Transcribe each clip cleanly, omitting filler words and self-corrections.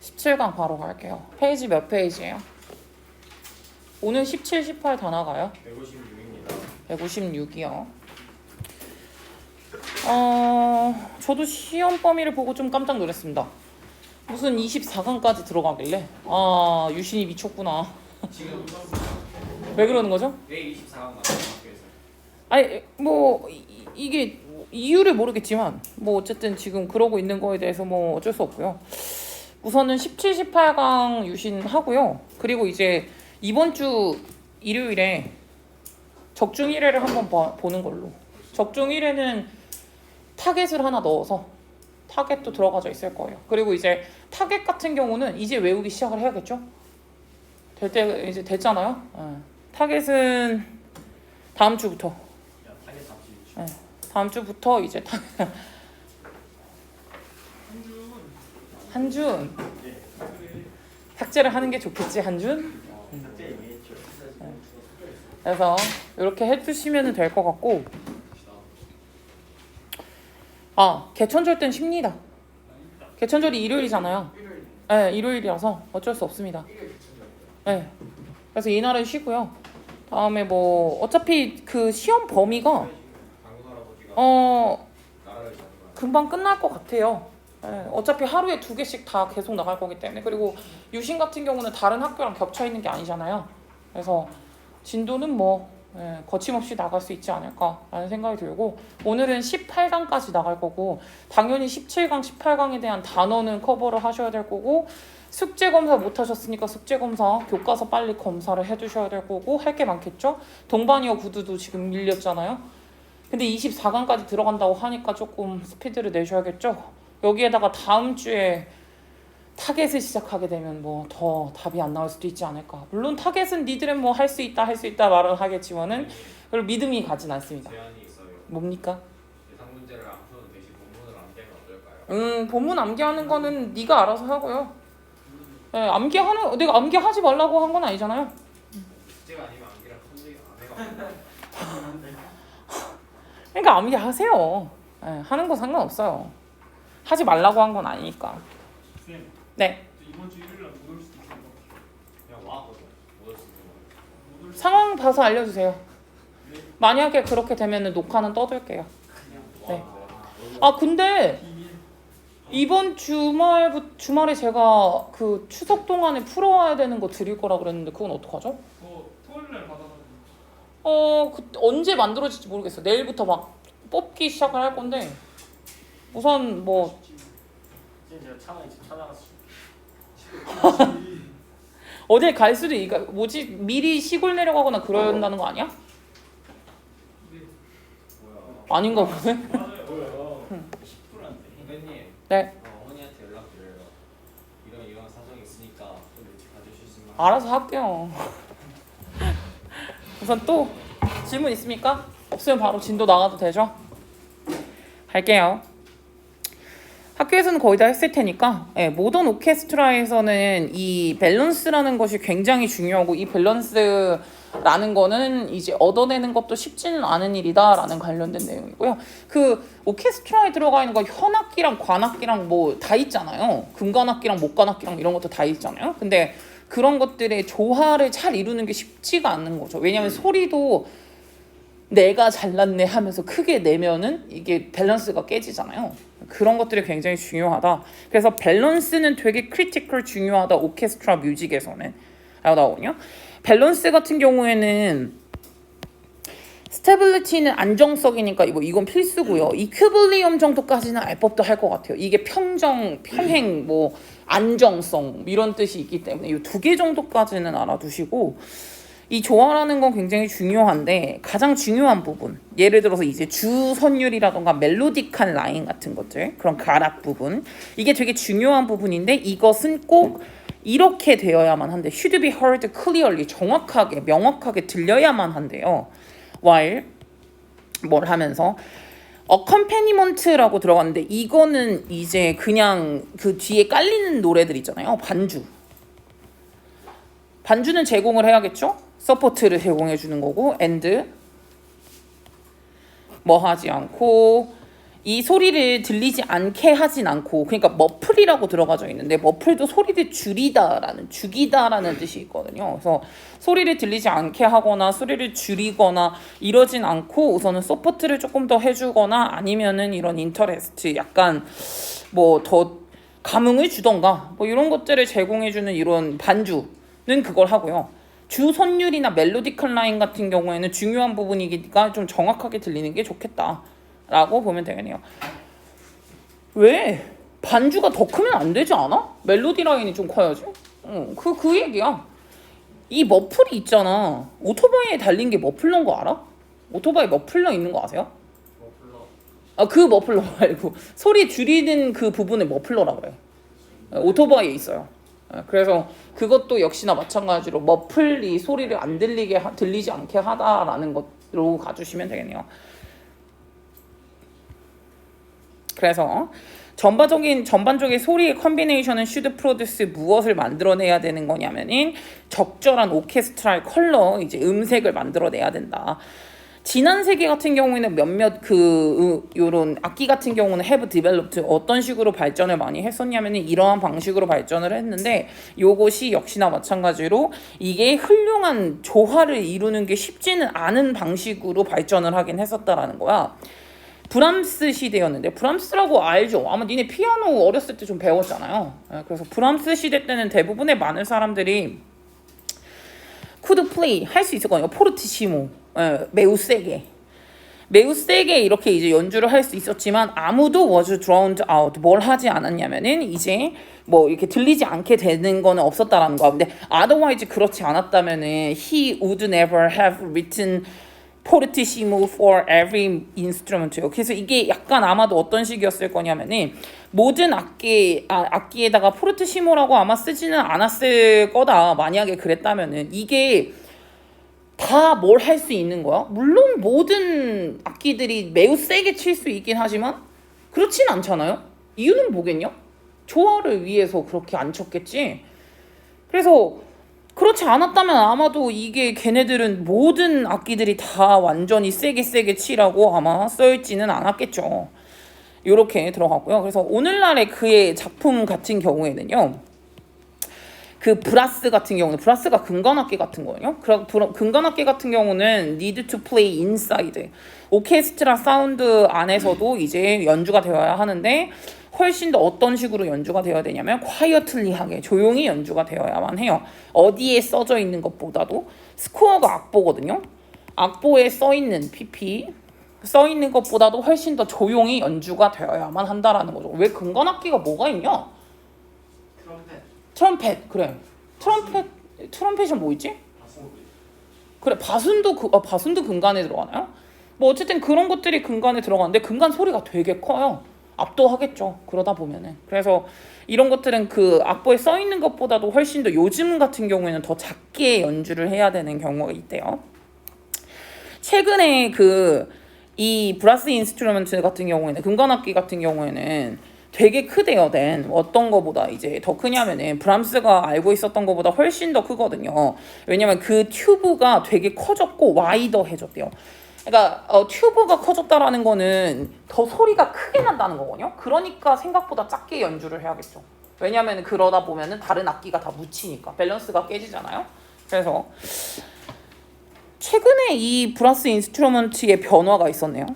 17강 바로 갈게요. 페이지 몇 페이지예요? 오늘 17, 18 다 나가요? 156입니다. 156이요. 저도 시험 범위를 보고 좀 깜짝 놀랐습니다. 무슨 24강까지 들어가길래 유신이 미쳤구나. 지금 왜 그러는 거죠? 왜 24강 가요 학교에서? 아니 뭐 이게 이유를 모르겠지만 뭐 어쨌든 지금 그러고 있는 거에 대해서 뭐 어쩔 수 없고요. 우선은 17, 18강 유신하고요. 그리고 이제 이번 주 일요일에 적중 1회를 한번 보는 걸로. 적중 1회는 타겟을 하나 넣어서 타겟도 들어가져 있을 거예요. 그리고 이제 타겟 같은 경우는 이제 외우기 시작을 해야겠죠? 될 때 이제 됐잖아요. 타겟은 다음 주부터. 야, 타겟 잡지. 네. 다음 주부터 이제 한준 네. 삭제를 하는 게 좋겠지 한준. 삭제 얘기했죠. 그래서 이렇게 해주시면 될 것 같고 개천절 땐 쉽니다. 개천절이 일요일이잖아요. 네, 일요일이라서 어쩔 수 없습니다. 네, 그래서 이날은 쉬고요. 다음에 뭐 어차피 그 시험 범위가 나라를 잡는 금방 끝날 것 같아요. 네, 어차피 하루에 2개씩 다 계속 나갈 거기 때문에. 그리고 유신 같은 경우는 다른 학교랑 겹쳐 있는 게 아니잖아요. 그래서 진도는 뭐 거침없이 나갈 수 있지 않을까라는 생각이 들고, 오늘은 18강까지 나갈 거고 당연히 17강, 18강에 대한 단어는 커버를 하셔야 될 거고, 숙제 검사 못 하셨으니까 숙제 검사 교과서 빨리 검사를 해두셔야 될 거고, 할 게 많겠죠. 동반이어 구두도 지금 밀렸잖아요. 근데 24강까지 들어간다고 하니까 조금 스피드를 내셔야겠죠. 여기에다가 다음 주에 타겟을 시작하게 되면 뭐 더 답이 안 나올 수도 있지 않을까. 물론 타겟은 니들은 뭐 할 수 있다 말을 하겠지만은 별로 믿음이 가진 않습니다. 제한이 있어요. 뭡니까? 예상 문제를 안 푸는 대신 본문을 암기하면 어떨까요? 본문 암기하는 거는 네가 알아서 하고요. 내가 암기하지 말라고 한 건 아니잖아요. 숙제가 아니면 암기랑 큰 소리가 안 해요. 그러니까 암기하세요. 하는 거 상관없어요. 하지 말라고 한 건 아니니까. 쌤, 네. 이번 주 일요일 날못 올 수도 있어요. 그냥 와 그러면 못할 수 있는 못올 수 상황 봐서 알려주세요. 만약에 그렇게 되면 녹화는 떠들게요. 네. 근데 비밀. 이번 주말에 제가 그 추석 동안에 풀어와야 되는 거 드릴 거라 그랬는데 그건 어떡하죠? 토요일 날 받아가지고. 언제 만들어질지 모르겠어요. 내일부터 막 뽑기 시작을 할 건데 우선 뭐 쌤 제가 차라리 집 찾아가서 어딜 갈 수도 미리 시골 내려가거나 그런다는 거 아니야? 네. 뭐야? 아닌가 보네. 맞아요. 뭐야? 10%한테. 선배님. 네. 어머니한테 연락드려요. 이런 사정이 있으니까 좀 일찍 가주실 수 있나요? 알아서 할게요. 우선 또 질문 있습니까? 없으면 바로 진도 나가도 되죠? 할게요. 학교에서는 거의 다 했을 테니까 모던 오케스트라에서는 이 밸런스라는 것이 굉장히 중요하고, 이 밸런스라는 거는 이제 얻어내는 것도 쉽지는 않은 일이다라는 관련된 내용이고요. 그 오케스트라에 들어가 있는 거 현악기랑 관악기랑 뭐 다 있잖아요. 금관악기랑 목관악기랑 이런 것도 다 있잖아요. 근데 그런 것들의 조화를 잘 이루는 게 쉽지가 않는 거죠. 왜냐하면 소리도 내가 잘났네 하면서 크게 내면은 이게 밸런스가 깨지잖아요. 그런 것들이 굉장히 중요하다. 그래서 밸런스는 되게 크리티컬 중요하다. 오케스트라 뮤직에서는 나오거든요. 밸런스 같은 경우에는 스테빌리티는 안정성이니까 이건 필수고요. 이큐빌리엄 정도까지는 알 법도 할 것 같아요. 이게 평행, 뭐 안정성 이런 뜻이 있기 때문에 이 2개 정도까지는 알아두시고, 이 조화라는 건 굉장히 중요한데 가장 중요한 부분, 예를 들어서 이제 주선율이라던가 멜로디칸 라인 같은 것들, 그런 가락 부분, 이게 되게 중요한 부분인데 이것은 꼭 이렇게 되어야만 한데 should be heard clearly, 정확하게 명확하게 들려야만 한대요. while 뭘 하면서 accompaniment,라고 들어갔는데 이거는 이제 그냥 그 뒤에 깔리는 노래들 있잖아요. 반주는 제공을 해야겠죠? 서포트를 제공해 주는 거고, and 뭐 하지 않고 이 소리를 들리지 않게 하진 않고, 그러니까 머플이라고 들어가져 있는데 머플도 소리를 죽이다라는 뜻이 있거든요. 그래서 소리를 들리지 않게 하거나 소리를 줄이거나 이러진 않고 우선은 서포트를 조금 더 해주거나 아니면은 이런 인터레스트 약간 뭐 더 감흥을 주던가 뭐 이런 것들을 제공해주는 이런 반주는 그걸 하고요. 주 선율이나 멜로디컬 라인 같은 경우에는 중요한 부분이니까 좀 정확하게 들리는 게 좋겠다라고 보면 되겠네요. 왜? 반주가 더 크면 안 되지 않아? 멜로디 라인이 좀 커야지. 그 얘기야. 이 머플이 있잖아. 오토바이에 달린 게 머플러인 거 알아? 오토바이 머플러 있는 거 아세요? 머플러. 아, 그 머플러 말고 소리 줄이는 그 부분을 머플러라고 그래. 오토바이에 있어요. 그래서 그것도 역시나 마찬가지로 머플이 소리를 안 들리지 않게 하다라는 것으로 가주시면 되겠네요. 그래서 전반적인 소리의 컨비네이션은 should produce 무엇을 만들어내야 되는 거냐면은 적절한 오케스트랄 컬러, 이제 음색을 만들어내야 된다. 지난 세기 같은 경우에는 몇몇 요런 악기 같은 경우는 have developed 어떤 식으로 발전을 많이 했었냐면은 이러한 방식으로 발전을 했는데 요것이 역시나 마찬가지로 이게 훌륭한 조화를 이루는 게 쉽지는 않은 방식으로 발전을 하긴 했었다라는 거야. 브람스 시대였는데 브람스라고 알죠? 아마 니네 피아노 어렸을 때 좀 배웠잖아요. 그래서 브람스 시대 때는 대부분의 많은 사람들이 could play 할 수 있을 거예요. 포르티시모 매우 세게 이렇게 이제 연주를 할 수 있었지만 아무도 was drowned out 뭘 하지 않았냐면은 이제 뭐 이렇게 들리지 않게 되는 거는 없었다라는 거야. 근데 otherwise 그렇지 않았다면은 he would never have written 포르티시모 for every instrument요. 그래서 이게 약간 아마도 어떤 식이었을 거냐면은 모든 악기에다가 포르티시모라고 아마 쓰지는 않았을 거다. 만약에 그랬다면은 이게 다 뭘 할 수 있는 거야? 물론 모든 악기들이 매우 세게 칠 수 있긴 하지만 그렇진 않잖아요. 이유는 뭐겠냐? 조화를 위해서 그렇게 안 쳤겠지. 그래서 그렇지 않았다면 아마도 이게 걔네들은 모든 악기들이 다 완전히 세게 치라고 아마 써있지는 않았겠죠. 이렇게 들어갔고요. 그래서 오늘날의 그의 작품 같은 경우에는요. 그 브라스 같은 경우는 브라스가 금관악기 같은 거예요. 금관악기 같은 경우는 need to play inside 오케스트라 사운드 안에서도 이제 연주가 되어야 하는데 훨씬 더 어떤 식으로 연주가 되어야 되냐면 quietly하게 조용히 연주가 되어야만 해요. 어디에 써져 있는 것보다도 스코어가 악보거든요. 악보에 써 있는 PP 써 있는 것보다도 훨씬 더 조용히 연주가 되어야만 한다라는 거죠. 왜 금관악기가 뭐가 있냐? 트럼펫 그래. 트럼펫은 뭐 있지? 그래 바순도 금관에 들어가나요? 뭐 어쨌든 그런 것들이 금관에 들어가는데 금관 소리가 되게 커요. 압도하겠죠. 그러다 보면은. 그래서 이런 것들은 그 악보에 써 있는 것보다도 훨씬 더 요즘 같은 경우에는 더 작게 연주를 해야 되는 경우가 있대요. 최근에 이 브라스 인스트루먼트 같은 경우에는 금관악기 같은 경우에는 되게 크대요. 어떤 거보다 이제 더 크냐면은 브람스가 알고 있었던 거보다 훨씬 더 크거든요. 왜냐면 그 튜브가 되게 커졌고 와이더해졌대요. 그러니까 튜브가 커졌다라는 거는 더 소리가 크게 난다는 거거든요. 그러니까 생각보다 작게 연주를 해야겠죠. 왜냐면 그러다 보면은 다른 악기가 다 묻히니까 밸런스가 깨지잖아요. 그래서 최근에 이 브라스 인스트루먼트의 변화가 있었네요.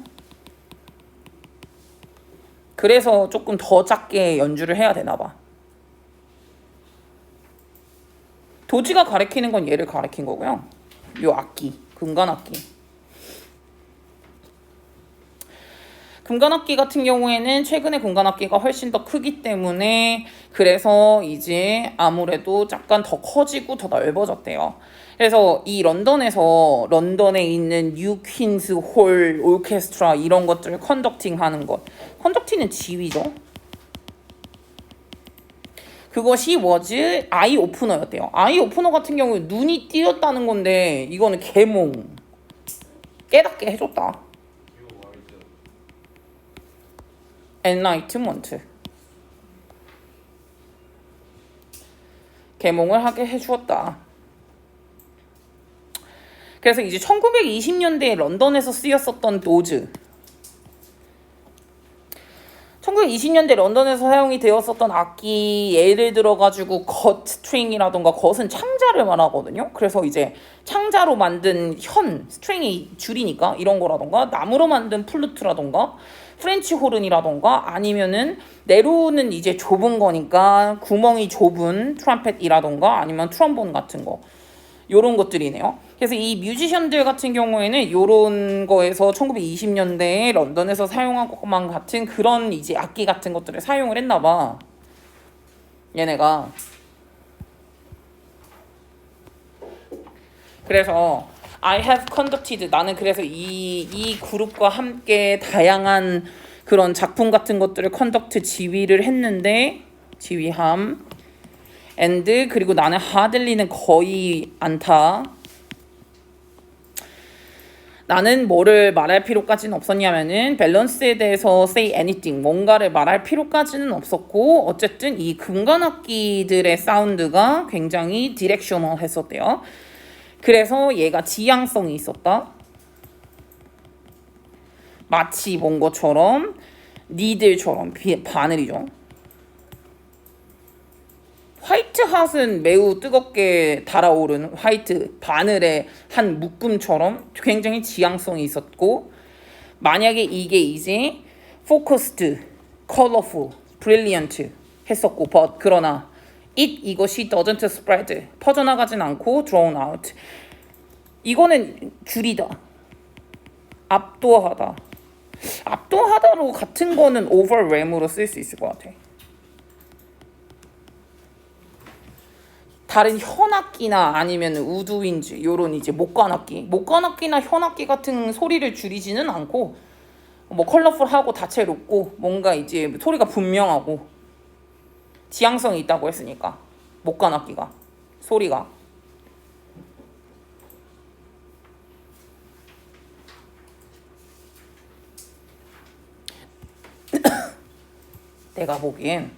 그래서 조금 더 작게 연주를 해야 되나 봐. 도지가 가리키는 건 얘를 가리킨 거고요. 요 악기, 금관악기. 금관악기 같은 경우에는 최근에 금관악기가 훨씬 더 크기 때문에 그래서 이제 아무래도 약간 더 커지고 더 넓어졌대요. 그래서 이 런던에 있는 뉴 퀸스 홀 오케스트라 이런 것들을 컨덕팅 하는 것. 컨덕팅은 지휘죠. 그것이 was 아이 오프너였대요. 아이 오프너 같은 경우에 눈이 띄었다는 건데 이거는 개몽. 깨닫게 해줬다. 엔라이트먼트. 개몽을 하게 해주었다. 그래서 이제 1920년대에 런던에서 쓰였었던 도즈 1920년대 런던에서 사용이 되었었던 악기 예를 들어가지고 겉 스트링이라던가 겉은 창자를 말하거든요. 그래서 이제 창자로 만든 현 스트링이 줄이니까 이런 거라던가 나무로 만든 플루트라던가 프렌치 호른이라던가 아니면은 네로는 이제 좁은 거니까 구멍이 좁은 트럼펫이라던가 아니면 트럼본 같은 거 요런 것들이네요. 그래서 이 뮤지션들 같은 경우에는 요런 거에서 1920년대에 런던에서 사용한 것만 같은 그런 이제 악기 같은 것들을 사용을 했나 봐. 얘네가. 그래서 I have conducted 나는 그래서 이 그룹과 함께 다양한 그런 작품 같은 것들을 conduct 지휘를 했는데 지휘함 and 그리고 나는 hardly는 거의 않다. 나는 뭐를 말할 필요까지는 없었냐면은 밸런스에 대해서 say anything 뭔가를 말할 필요까지는 없었고 어쨌든 이 금관악기들의 사운드가 굉장히 디렉셔널 했었대요. 그래서 얘가 지향성이 있었다. 마치 뭔 것처럼 니들처럼 바늘이죠. 화이트 핫은 매우 뜨겁게 달아오른 화이트 바늘의 한 묶음처럼 굉장히 지향성이 있었고 만약에 이게 이제 focused, colorful, brilliant 했었고 but 그러나 이것이 doesn't spread 퍼져나가진 않고 drawn out 이거는 줄이다 압도하다 압도하다로 같은 거는 overwhelm으로 쓸 수 있을 것 같아. 다른 현악기나 아니면 우드윈즈 요런 이제 목관악기나 현악기 같은 소리를 줄이지는 않고 뭐 컬러풀하고 다채롭고 뭔가 이제 소리가 분명하고 지향성이 있다고 했으니까 목관악기가 소리가 내가 보기엔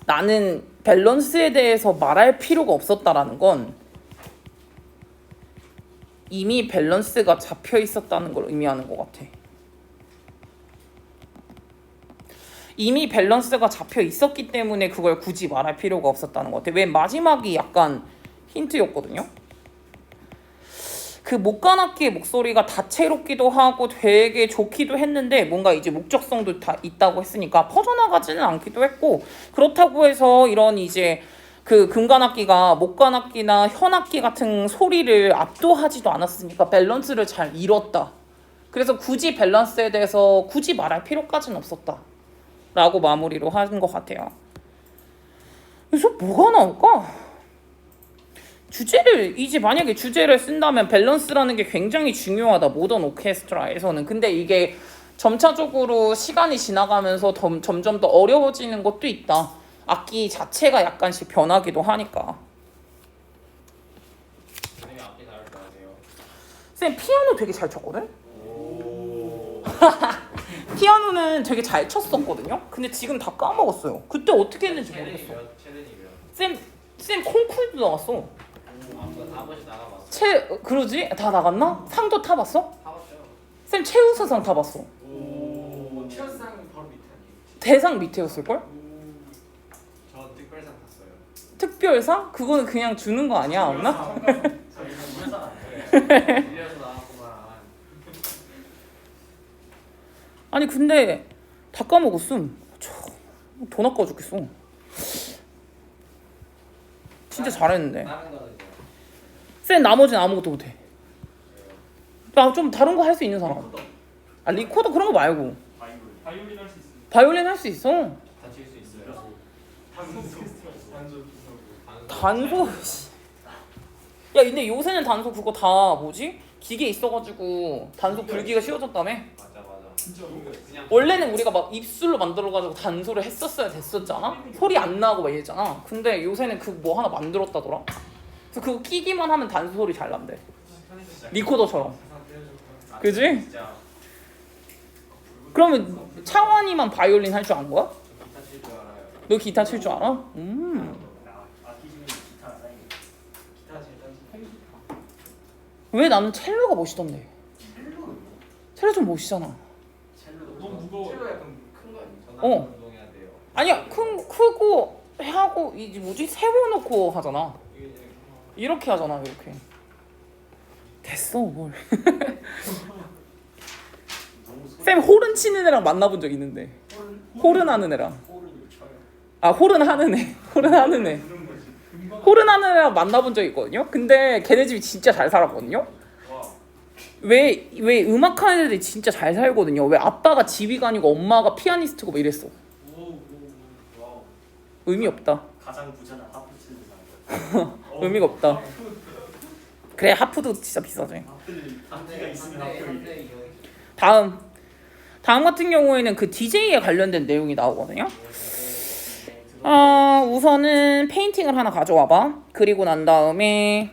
나는 밸런스에 대해서 말할 필요가 없었다라는 건 이미 밸런스가 잡혀 있었다는 걸 의미하는 것 같아. 이미 밸런스가 잡혀 있었기 때문에 그걸 굳이 말할 필요가 없었다는 것 같아. 왜 마지막이 약간 힌트였거든요. 그 목관악기의 목소리가 다채롭기도 하고 되게 좋기도 했는데 뭔가 이제 목적성도 다 있다고 했으니까 퍼져나가지는 않기도 했고 그렇다고 해서 이런 이제 그 금관악기가 목관악기나 현악기 같은 소리를 압도하지도 않았으니까 밸런스를 잘 이뤘다. 그래서 굳이 밸런스에 대해서 굳이 말할 필요까지는 없었다 라고 마무리로 하는 것 같아요. 그래서 뭐가 나올까? 주제를 이제 만약에 주제를 쓴다면 밸런스라는 게 굉장히 중요하다 모던 오케스트라에서는. 근데 이게 점차적으로 시간이 지나가면서 점점 더 어려워지는 것도 있다. 악기 자체가 약간씩 변하기도 하니까. 선생님 악기 다룰 줄 아세요? 쌤 피아노 되게 잘 쳤거든? 오. 피아노는 되게 잘 쳤었거든요? 근데 지금 다 까먹었어요. 그때 어떻게 했는지 모르겠어. 체den이면 쌤 콩쿠르도 나갔어. 그거 다 한 번씩 나가봤어. 그러지? 다 나갔나? 상도 타봤어? 타봤죠. 쌤 최우수상 타봤어. 오. 티어상 바로 밑에 아니에요? 대상 밑에였을걸? 저 특별상 탔어요. 특별상? 그거는 그냥 주는 거 아니야? 없나? 저희 특별상 안 돼. 밀려서 나왔구만. 아니 근데 다 까먹었음. 돈 아까워 죽겠어. 진짜 잘했는데. 다른 거는 이제 쌤 나머지는 아무것도 못해. 나 좀 다른 거 할 수 있는 사람. 아 리코더 그런 거 말고. 바이올린 할 수 있어요. 바이올린 할 수 있어. 다칠 수 있어요. 단소. 야 근데 요새는 단소 그거 다 뭐지? 기계 있어가지고 단소 불기가 쉬워졌다며? 맞아. 진짜로? 그냥 원래는 우리가 막 입술로 만들어가지고 단소를 했었어야 됐었잖아? 소리 안 나고 막 이랬잖아. 근데 요새는 그 뭐 하나 만들었다더라? 그래서 그거 끼기만 하면 단소 소리 잘 난대. 리코더처럼. 그지? 진짜 그러면 창원이만 바이올린 할 줄 아는 거야? 기타 칠 줄 알아요. 너 기타 칠 줄 알아? 악기 중에 기타 사이. 기타 제일 단순. 왜 나는 첼로가 멋있던데? 첼로 좀 멋있잖아. 첼로도 너무 무거워. 무거워. 틀로 약간 큰 거 아니에요? 전화 어. 운동해야 돼요. 아니야 크고 하고 이제 뭐지 세워놓고 하잖아. 이게 이제 이렇게 하잖아 이렇게. 됐어 뭘. 너무 소리. 쌤 호른 치는 애랑 만나본 적 있는데. 호른 하는 애랑. 호를 쳐요. 아 호른 하는 애. 호른 하는 애. 그런 거지. 금방. 호른 하는 애랑 만나본 적 있거든요. 근데 걔네 집이 진짜 잘 살았거든요. 와. 왜 음악하는 애들이 진짜 잘 살거든요. 왜 아빠가 지휘관이고 엄마가 피아니스트고 막 이랬어. 와우. 의미 없다. 가장 부자는 하프 치는 사람. 의미가 없다. 그래 하프도 진짜 비싸지. 한대가 있으면 하프. 다음 같은 경우에는 그 DJ에 관련된 내용이 나오거든요. 우선은 페인팅을 하나 가져와봐. 그리고 난 다음에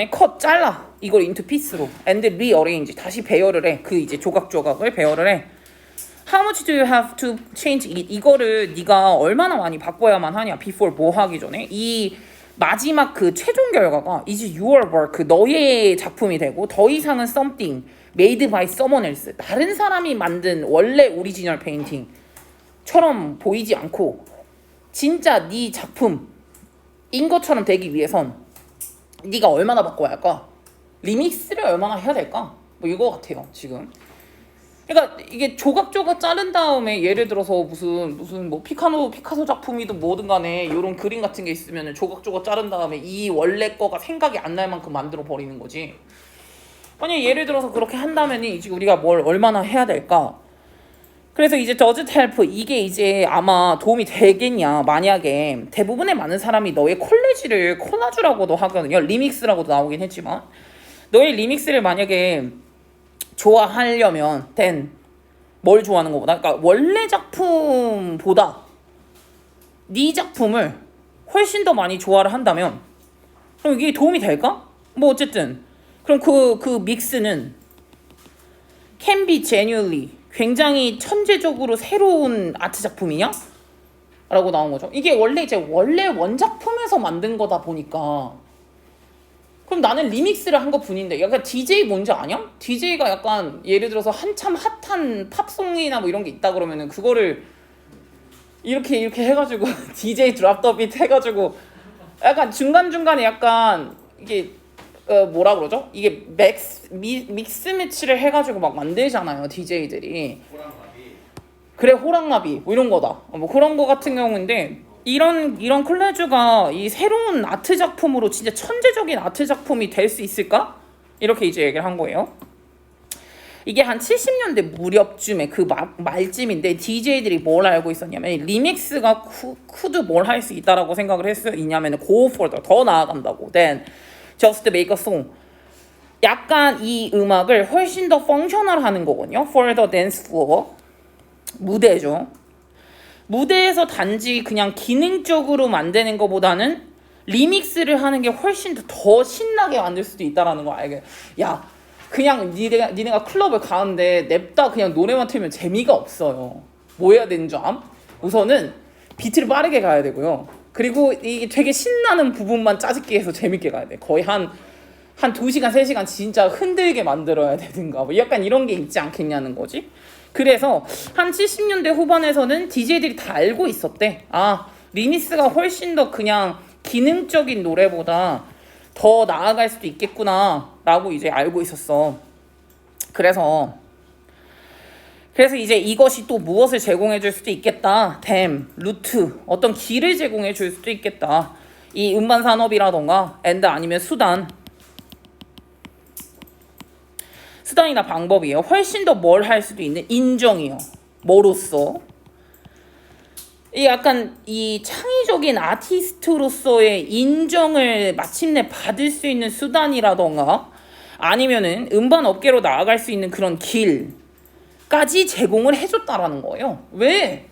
컷 잘라. 이걸 인투 피스로 and rearrange. 다시 배열을 해. 그 이제 조각을 배열을 해. How much do you have to change it? 이거를 네가 얼마나 많이 바꿔야만 하냐. Before 뭐 하기 전에 이 마지막 그 최종 결과가 is your work. 너의 작품이 되고 더 이상은 something made by someone else. 다른 사람이 만든 원래 오리지널 페인팅처럼 보이지 않고 진짜 네 작품인 것처럼 되기 위해선 네가 얼마나 바꿔야 할까? 리믹스를 얼마나 해야 될까? 뭐 이거 같아요 지금. 그러니까 이게 조각 자른 다음에 예를 들어서 무슨 뭐 피카소 작품이든 뭐든 간에 이런 그림 같은 게 있으면 조각 자른 다음에 이 원래 거가 생각이 안 날 만큼 만들어 버리는 거지. 만약 예를 들어서 그렇게 한다면 이제 우리가 뭘 얼마나 해야 될까? 그래서 이제 doesn't help 이게 이제 아마 도움이 되겠냐. 만약에 대부분의 많은 사람이 너의 콜라주라고도 하거든요. 리믹스라고도 나오긴 했지만 너의 리믹스를 만약에 좋아하려면 뭘 좋아하는 것보다 그러니까 원래 작품보다 네 작품을 훨씬 더 많이 좋아를 한다면 그럼 이게 도움이 될까? 뭐 어쨌든 그럼 그 믹스는 can be genuinely 굉장히 천재적으로 새로운 아트 작품이냐? 라고 나온 거죠. 이게 원래 원작품에서 만든 거다 보니까 그럼 나는 리믹스를 한 것 뿐인데 약간 DJ 뭔지 아냐? DJ가 약간 예를 들어서 한참 핫한 팝송이나 뭐 이런 게 있다 그러면은 그거를 이렇게 해가지고 DJ 드랍 더 비트 해가지고 약간 중간중간에 약간 이게 뭐라 그러죠? 이게 믹스 매치를 해가지고 막 만들잖아요 DJ들이. 그래 호랑나비 뭐 이런 거다. 뭐 그런 거 같은 경우인데 이런 콜라주가 이 새로운 아트 작품으로 진짜 천재적인 아트 작품이 될 수 있을까? 이렇게 이제 얘기를 한 거예요. 이게 한 70년대 무렵쯤에 그 말쯤인데 DJ들이 뭘 알고 있었냐면 리믹스가 could 뭘 할 수 있다라고 생각을 했냐면 go further 더 나아간다고. Then just make a song. 약간 이 음악을 훨씬 더 펑셔널하는 거거든요. For the dance floor. 무대죠. 무대에서 단지 그냥 기능적으로 만드는 것보다는 리믹스를 하는 게 훨씬 더 신나게 만들 수도 있다라는 거 알게. 야, 그냥 니네가 클럽을 가는데 냅다 그냥 노래만 틀면 재미가 없어요. 뭐 해야 되는 줄 암? 우선은 비트를 빠르게 가야 되고요. 그리고 이게 되게 신나는 부분만 짜집기 해서 재밌게 가야 돼. 거의 한 2시간, 3시간 진짜 흔들게 만들어야 되든가 뭐 약간 이런 게 있지 않겠냐는 거지. 그래서 한 70년대 후반에서는 DJ들이 다 알고 있었대. 아, 리믹스가 훨씬 더 그냥 기능적인 노래보다 더 나아갈 수도 있겠구나 라고 이제 알고 있었어. 그래서 이제 이것이 또 무엇을 제공해 줄 수도 있겠다. 루트, 어떤 길을 제공해 줄 수도 있겠다. 이 음반 산업이라던가 아니면 수단이나 방법이에요. 훨씬 더 뭘 할 수도 있는 인정이요. 뭐로써? 이 약간 이 창의적인 아티스트로서의 인정을 마침내 받을 수 있는 수단이라던가 아니면은 음반 업계로 나아갈 수 있는 그런 길까지 제공을 해줬다라는 거예요. 왜?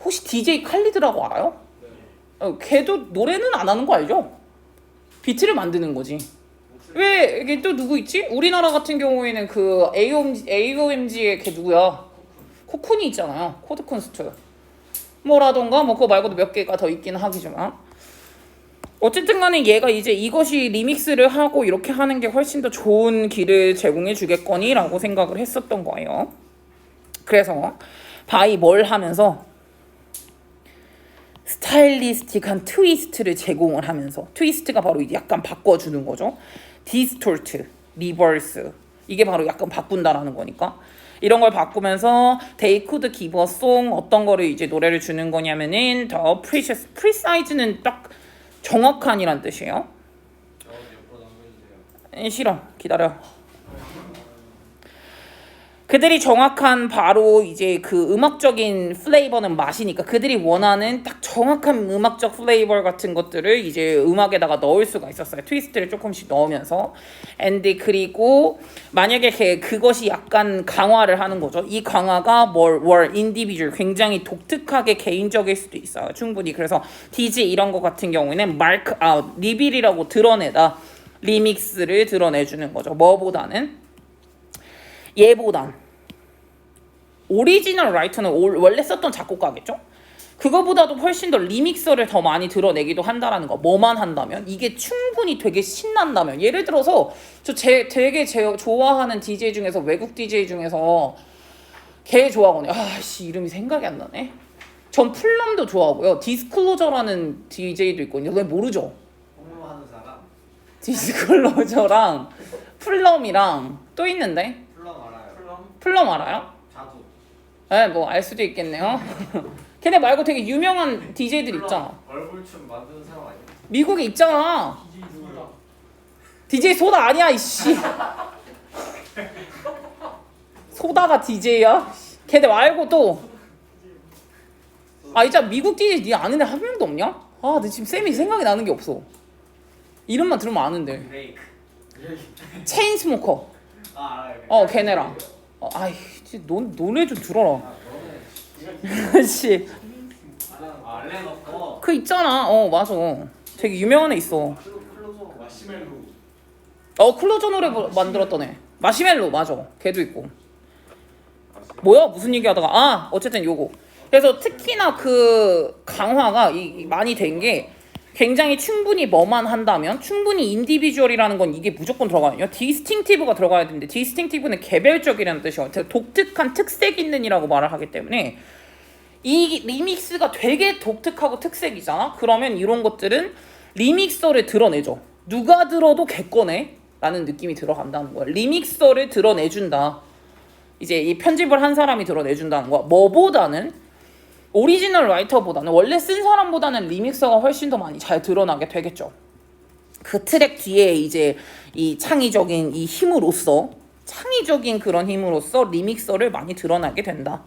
혹시 DJ 칼리드라고 알아요? 걔도 노래는 안 하는 거 알죠? 비트를 만드는 거지. 왜 이게 또 누구 있지? 우리나라 같은 경우에는 그 AOMG의 걔 누구야? 코쿤이 있잖아요. 코드 콘스트. 뭐라던가 뭐 그거 말고도 몇 개가 더 있긴 하겠지만 어쨌든 간에 얘가 이제 이것이 리믹스를 하고 이렇게 하는 게 훨씬 더 좋은 길을 제공해 주겠거니 라고 생각을 했었던 거예요. 그래서 바이 뭘 하면서 스타일리스틱한 트위스트를 제공을 하면서 트위스트가 바로 약간 바꿔주는 거죠. 디스토트, 리버스 이게 바로 약간 바꾼다라는 거니까 이런 걸 바꾸면서 they could give a song 어떤 거를 이제 노래를 주는 거냐면은 더 precious, precise는 딱 정확한이란 뜻이에요. 저 옆으로 남겨주세요. 싫어 기다려. 그들이 정확한 바로 이제 그 음악적인 플레이버는 맛이니까 그들이 원하는 딱 정확한 음악적 플레이버 같은 것들을 이제 음악에다가 넣을 수가 있었어요. 트위스트를 조금씩 넣으면서. and 그리고 만약에 그것이 약간 강화를 하는 거죠. 이 강화가 뭘 individual 굉장히 독특하게 개인적일 수도 있어요. 충분히. 그래서 DJ 이런 거 같은 경우에는 mark out, 리빌이라고 드러내다 리믹스를 드러내주는 거죠. 뭐보다는 얘보단 오리지널 라이터는 원래 썼던 작곡가겠죠? 그거보다도 훨씬 더 리믹서를 더 많이 드러내기도 한다라는 거. 뭐만 한다면 이게 충분히 되게 신난다면 예를 들어서 저 되게 좋아하는 DJ 중에서 외국 DJ 중에서 걔 좋아하거든요. 아씨 이름이 생각이 안 나네. 전 플럼도 좋아하고요. 디스클로저라는 DJ도 있거든요. 왜 모르죠? 공유하는 사람? 디스클로저랑 플럼이랑 또 있는데 플럼 알아요. 플럼 알아요? 자두. 네, 뭐 알 수도 있겠네요. 걔네 말고 되게 유명한 DJ들 있잖아. 얼굴춤 만드는 사람 아니야? 미국에 있잖아. DJ 누구다? DJ 소다 아니야 이씨. 소다가 DJ야? 걔네 말고 또. 아 진짜 미국 DJ 니 아는 애 한 명도 없냐? 아, 근데 지금 쌤이 생각이 나는 게 없어. 이름만 들으면 아는데. 브레이크. 체인스모커. 아 알아요. 걔네랑. 아이, 진짜 노래 좀 들어라. 아 너는 씨. 알렌 없고. 그 있잖아. 맞아. 되게 유명한 애 있어. 클로저 마시멜로. 클로저 노래 만들었던 애. 마시멜로 맞아. 걔도 있고. 뭐야 무슨 얘기하다가 어쨌든 요거. 그래서 특히나 그 강화가 많이 된 게 굉장히 충분히 뭐만 한다면 충분히 인디비주얼이라는 건 이게 무조건 들어가거든요. 디스팅티브가 들어가야 되는데 디스팅티브는 개별적이라는 뜻이에요. 독특한 특색 있는이라고 말을 하기 때문에 이 리믹스가 되게 독특하고 특색이잖아. 그러면 이런 것들은 리믹서를 드러내죠. 누가 들어도 개꺼네 라는 느낌이 들어간다는 거야. 리믹서를 드러내준다. 이제 이 편집을 한 사람이 드러내준다는 거야. 뭐보다는 오리지널 라이터보다는 원래 쓴 사람보다는 리믹서가 훨씬 더 많이 잘 드러나게 되겠죠. 그 트랙 뒤에 이제 이 창의적인 이 힘으로써 창의적인 그런 힘으로써 리믹서를 많이 드러나게 된다.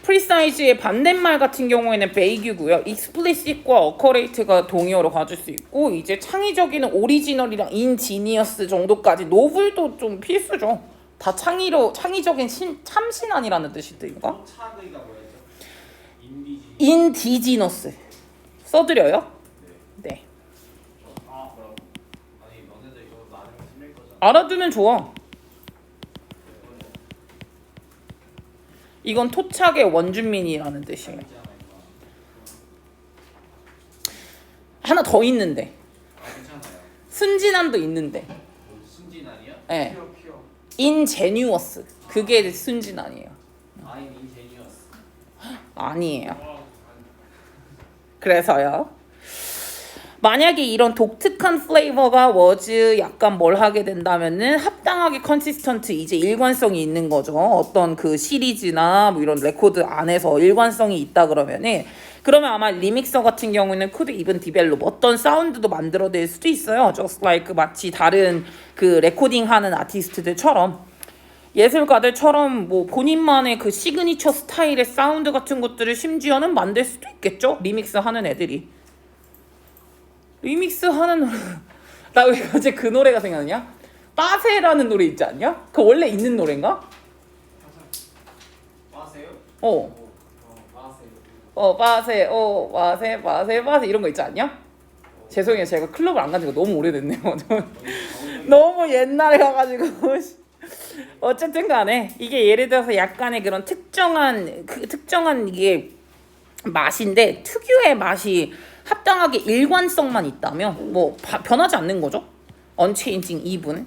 프리사이즈의 반대말 같은 경우에는 베이규고요. explicit과 occurate가 동의어로 가질 수 있고 이제 창의적인 오리지널이랑 인지니어스 정도까지 노블도 좀 필수죠. 다 창의적인 참신한이라는 뜻인가? 차그이가 뭐였죠? 인디지. 인디지너스 써드려요? 네. 아 뭐라고? 아니 너네들 이거 나중에 틀릴 거잖아. 알아두면 좋아. 이건 토착의 원주민이라는 뜻이에요. 하나 더 있는데 괜찮아요. 순진한도 있는데 순진아니야? 네. 피어. 인제뉴어스 그게 순진한이에요. I'm ingenious. 아니에요. 와, 그래서요. 만약에 이런 독특한 플레이버가 워즈 약간 뭘 하게 된다면은 합당하게 컨시스턴트 이제 일관성이 있는 거죠. 어떤 그 시리즈나 뭐 이런 레코드 안에서 일관성이 있다 그러면은 그러면 아마 리믹서 같은 경우는 could even develop 어떤 사운드도 만들어낼 수도 있어요. just like 마치 다른 그 레코딩하는 아티스트들처럼 예술가들처럼 뭐 본인만의 그 시그니처 스타일의 사운드 같은 것들을 심지어는 만들 수도 있겠죠. 리믹스 하는 애들이. 리믹스 하는 노래 나 왜 갑자기 그 노래가 생각나냐? 빠세라는 노래 있지 않냐? 그 원래 있는 노래인가? 빠세요? 빠세요. 빠세 이런 거 있지 않냐? 죄송해요 제가 클럽을 안 간 지가 너무 오래됐네요. 너무 옛날에 가가지고 어쨌든 간에 이게 예를 들어서 약간의 그런 특정한 이게 맛인데 특유의 맛이 합당하게 일관성만 있다면 뭐 변하지 않는 거죠. Unchanging even.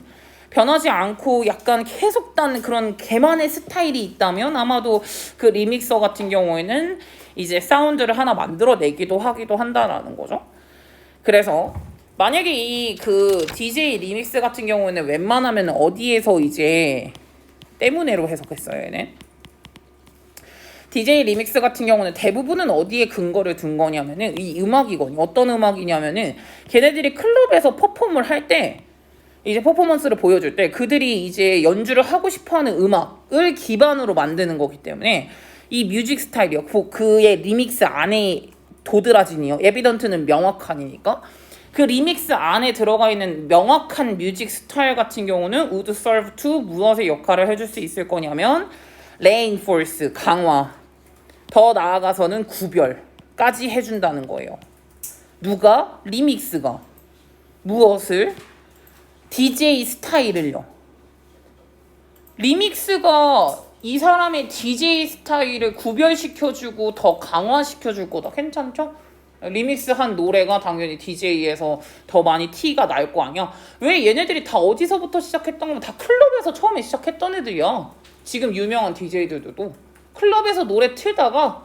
변하지 않고 약간 계속된 그런 걔만의 스타일이 있다면 아마도 그 리믹서 같은 경우에는 이제 사운드를 하나 만들어내기도 하기도 한다라는 거죠. 그래서 만약에 이 그 DJ 리믹스 같은 경우에는 웬만하면 어디에서 이제 때문에로 해석했어요, 얘는. DJ 리믹스 같은 경우는 대부분은 어디에 근거를 둔 거냐면은 이 음악이거든요. 어떤 음악이냐면은 걔네들이 클럽에서 퍼폼을 할 때 이제 퍼포먼스를 보여줄 때 그들이 이제 연주를 하고 싶어하는 음악을 기반으로 만드는 거기 때문에 이 뮤직 스타일이요. 그의 리믹스 안에 도드라진이요. 에비던트는 명확한이니까 그 리믹스 안에 들어가 있는 명확한 뮤직 스타일 같은 경우는 would serve to 무엇의 역할을 해줄 수 있을 거냐면 reinforce 강화, 더 나아가서는 구별까지 해준다는 거예요. 누가? 리믹스가 무엇을? DJ 스타일을요. 리믹스가 이 사람의 DJ 스타일을 구별시켜주고 더 강화시켜줄 거다. 괜찮죠? 리믹스 한 노래가 당연히 DJ에서 더 많이 티가 날 거 아니야. 왜 얘네들이 다 어디서부터 시작했던 거면 다 클럽에서 처음에 시작했던 애들이야. 지금 유명한 DJ들도 클럽에서 노래 틀다가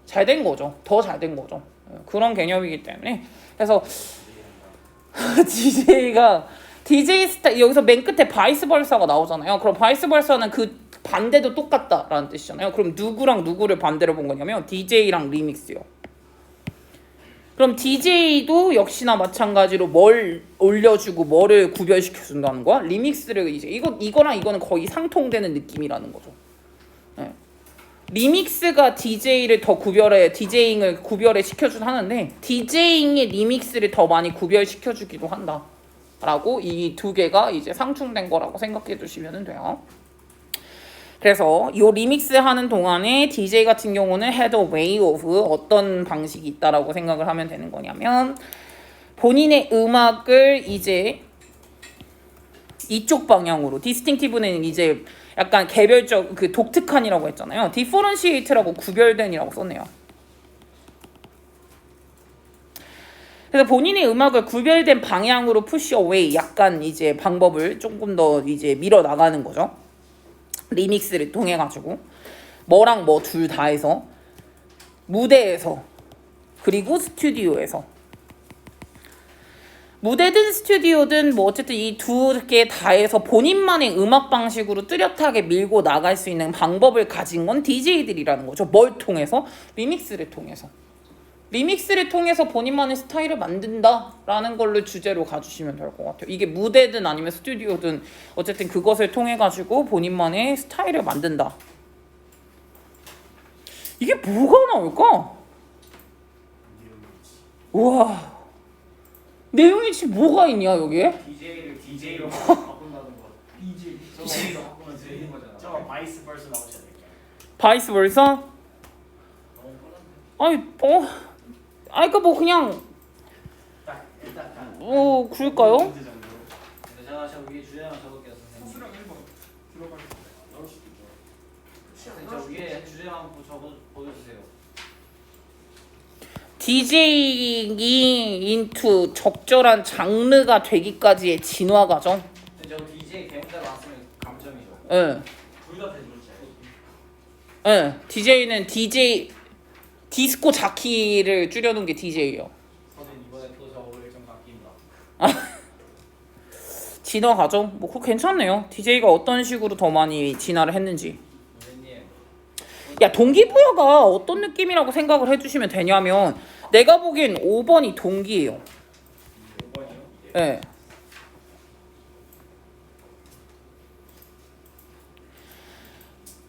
잘 된 거죠. 더 잘 된 거죠. 그런 개념이기 때문에 그래서 DJ 스타일 여기서 맨 끝에 바이스 벌사가 나오잖아요. 그럼 바이스 벌사는 그 반대도 똑같다라는 뜻이잖아요. 그럼 누구랑 누구를 반대로 본 거냐면 DJ랑 리믹스요. 그럼 DJ도 역시나 마찬가지로 뭘 올려주고 뭐를 구별시켜준다는 거야. 리믹스를 이제 이거랑 이거는 거의 상통되는 느낌이라는 거죠. 네. 리믹스가 DJ를 더 디제잉을 구별해 시켜준 하는데 디제잉의 리믹스를 더 많이 구별시켜주기도 한다. 라고 이 두 개가 이제 상충된 거라고 생각해 주시면 돼요. 그래서 이 리믹스 하는 동안에 DJ 같은 경우는 had a way of 어떤 방식이 있다라고 생각을 하면 되는 거냐면 본인의 음악을 이제 이쪽 방향으로 distinctive는 이제 약간 개별적 그 독특한이라고 했잖아요. differentiate라고 구별된이라고 썼네요. 그래서 본인의 음악을 구별된 방향으로 push away 약간 이제 방법을 조금 더 이제 밀어 나가는 거죠. 리믹스를 통해 가지고 뭐랑 뭐 둘 다 해서 무대에서 그리고 스튜디오에서 무대든 스튜디오든 뭐 어쨌든 이 두 개 다 해서 본인만의 음악 방식으로 뚜렷하게 밀고 나갈 수 있는 방법을 가진 건 DJ들이라는 거죠. 뭘 통해서? 리믹스를 통해서. 리믹스를 통해서 본인만의 스타일을 만든다라는 걸로 주제로 가주시면 될 것 같아요. 이게 무대든 아니면 스튜디오든 어쨌든 그것을 통해 가지고 본인만의 스타일을 만든다. 이게 뭐가 나올까? 우와, 내용이 지금 뭐가 있냐 여기에? DJ를 DJ로 바꾼다는 거. DJ로 바꾸면 되는 거잖아. 저 바이스 벌스 나오셔야 될까요? 바이스 벌사? 너무 뻔한데. 그러니까 뭐 그냥 일단 그럴까요? 근데 제가 위에 주제만 적을게요, 선생님. 소스랑 1번 들어갈 수 나올 수도 있죠. 저 위에 주제만 보여주세요. DJ잉이 인투 적절한 장르가 되기까지의 진화 과정. 근데 저 DJ 개명자 나왔으면 감점이죠. 예. 둘 다 대졸자예요. 예. DJ는 DJ 디스코 자키를 줄여놓은 게 DJ예요. 선생님 이번에 또 저 일정 바뀐다. 진화 과정? 뭐 그거 괜찮네요. DJ가 어떤 식으로 더 많이 진화를 했는지. 선생님. 야, 동기부여가 어떤 느낌이라고 생각을 해주시면 되냐면 내가 보기엔 5번이 동기예요. 5번이요? 예.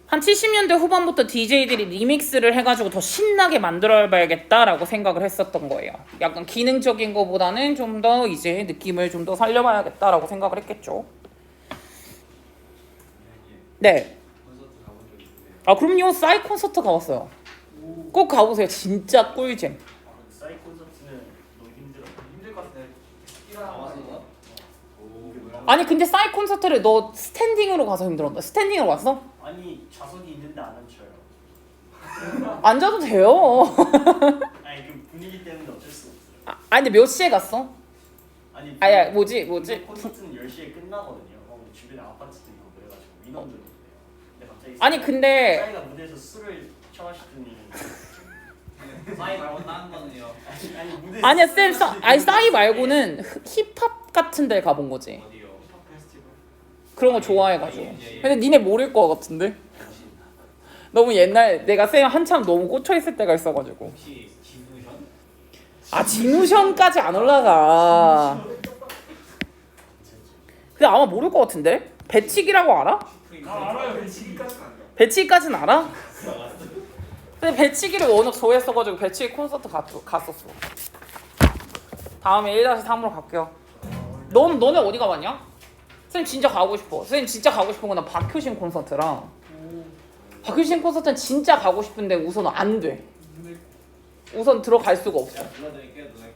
한 70년대 후반부터 DJ들이 리믹스를 해가지고 더 신나게 만들어봐야겠다라고 생각을 했었던 거예요. 약간 기능적인 거보다는 좀 더 이제 느낌을 좀 더 살려봐야겠다라고 생각을 했겠죠. 네. 콘서트 가본 적 있으세요? 아, 그럼요. 싸이 콘서트 가봤어요. 꼭 가보세요. 진짜 꿀잼. 사이 콘서트는 너무 힘들 것 같은데. 나와서? 아니 근데 싸이 콘서트를 너 스탠딩으로 가서 힘들었다. 스탠딩으로 갔어? 아니 좌석이 있는데 안 앉혀요. 앉아도 돼요. 아니 그 분위기 때문에 어쩔 수 없어요. 아니 근데 몇 시에 갔어? 아니 아야 뭐지? 콘서트는 10시에 끝나거든요. 주변에 아파트도 있고 그래가지고 인원들도 있대요. 근데 갑자기 아니 근데 싸이가 무대에서 술을 처하시더니 사이 말고 다른 거는요. 아니 무대에서 아니야 술을 쌤 마시더니 아니 싸이 말고는 힙합 같은 데 가본 거지. 어디요? 페스티벌. 그런 거 좋아해가지고. 예, 예. 근데 니네 모를 거 같은데? 너무 옛날 내가 쌤 한참 너무 꽂혀 있을 때가 있어가지고. 혹시 진우션? 아 진우션까지 안 올라가. 근데 아마 모를 것 같은데? 배치기라고 알아? 알아요. 지금까지는 안 돼. 배치기까지는 알아? 근데 배치기를 워낙 좋아했어가지고 배치기 콘서트 갔었어. 다음에 1-3으로 갈게요. 너네 어디 가봤냐? 쌤 진짜 가고 싶어. 쌤 진짜 가고 싶은 건 박효신 콘서트랑. 박효신 콘서트는 진짜 가고 싶은데 우선 안 돼. 우선 들어갈 수가 없어. 제가 불러드릴게요 눈에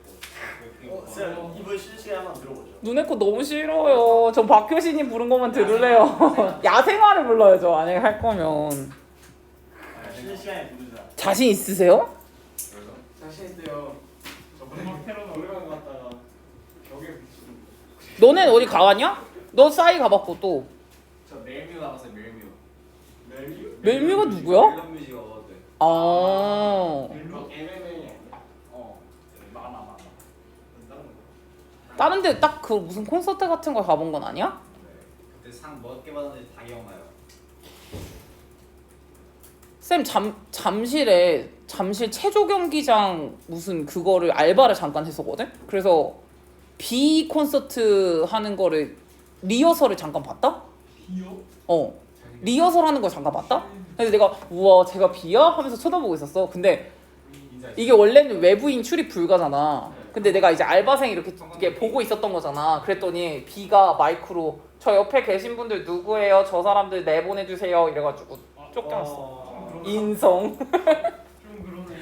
꼭. 쌤 이번 쉬는 시간에 한번 들어보죠. 눈에 코 너무 싫어요. 전 박효신이 부른 것만 들을래요. 야생화를 불러야죠. 만약에 할 거면. 쉬는 시간에 부르자. 자신 있으세요? 자신 있대요. 저번에 테러 노래방 갔다가 벽에 붙이는 너넨 어디 가봤냐? 너 싸이 가봤고 또. 저 멜뮤 나갔어요 멜뮤. 멜류? 멜뮤가 누구야? 멜런 뮤직 어워드. 아. 멜류? MMA 어. 마마마마. 다른 거. 다른 데 딱 그 무슨 콘서트 같은 거 가본 건 아니야? 그때 상 몇 개 받았는지 다 기억나요. 쌤 잠실 체조 경기장 무슨 그거를 알바를 잠깐 했었거든? 그래서 비 콘서트 하는 거를 리허설을 잠깐 봤다? 비요? 어. 리허설 하는 거 잠깐 봤다? 그래서 내가 우와 제가 비야? 하면서 쳐다보고 있었어. 근데 이게 원래는 외부인 출입 불가잖아. 근데 내가 이제 알바생 이렇게 보고 있었던 거잖아. 그랬더니 비가 마이크로 저 옆에 계신 분들 누구예요? 저 사람들 내보내주세요. 이래가지고 쫓겨났어. 인성. 좀 그러네.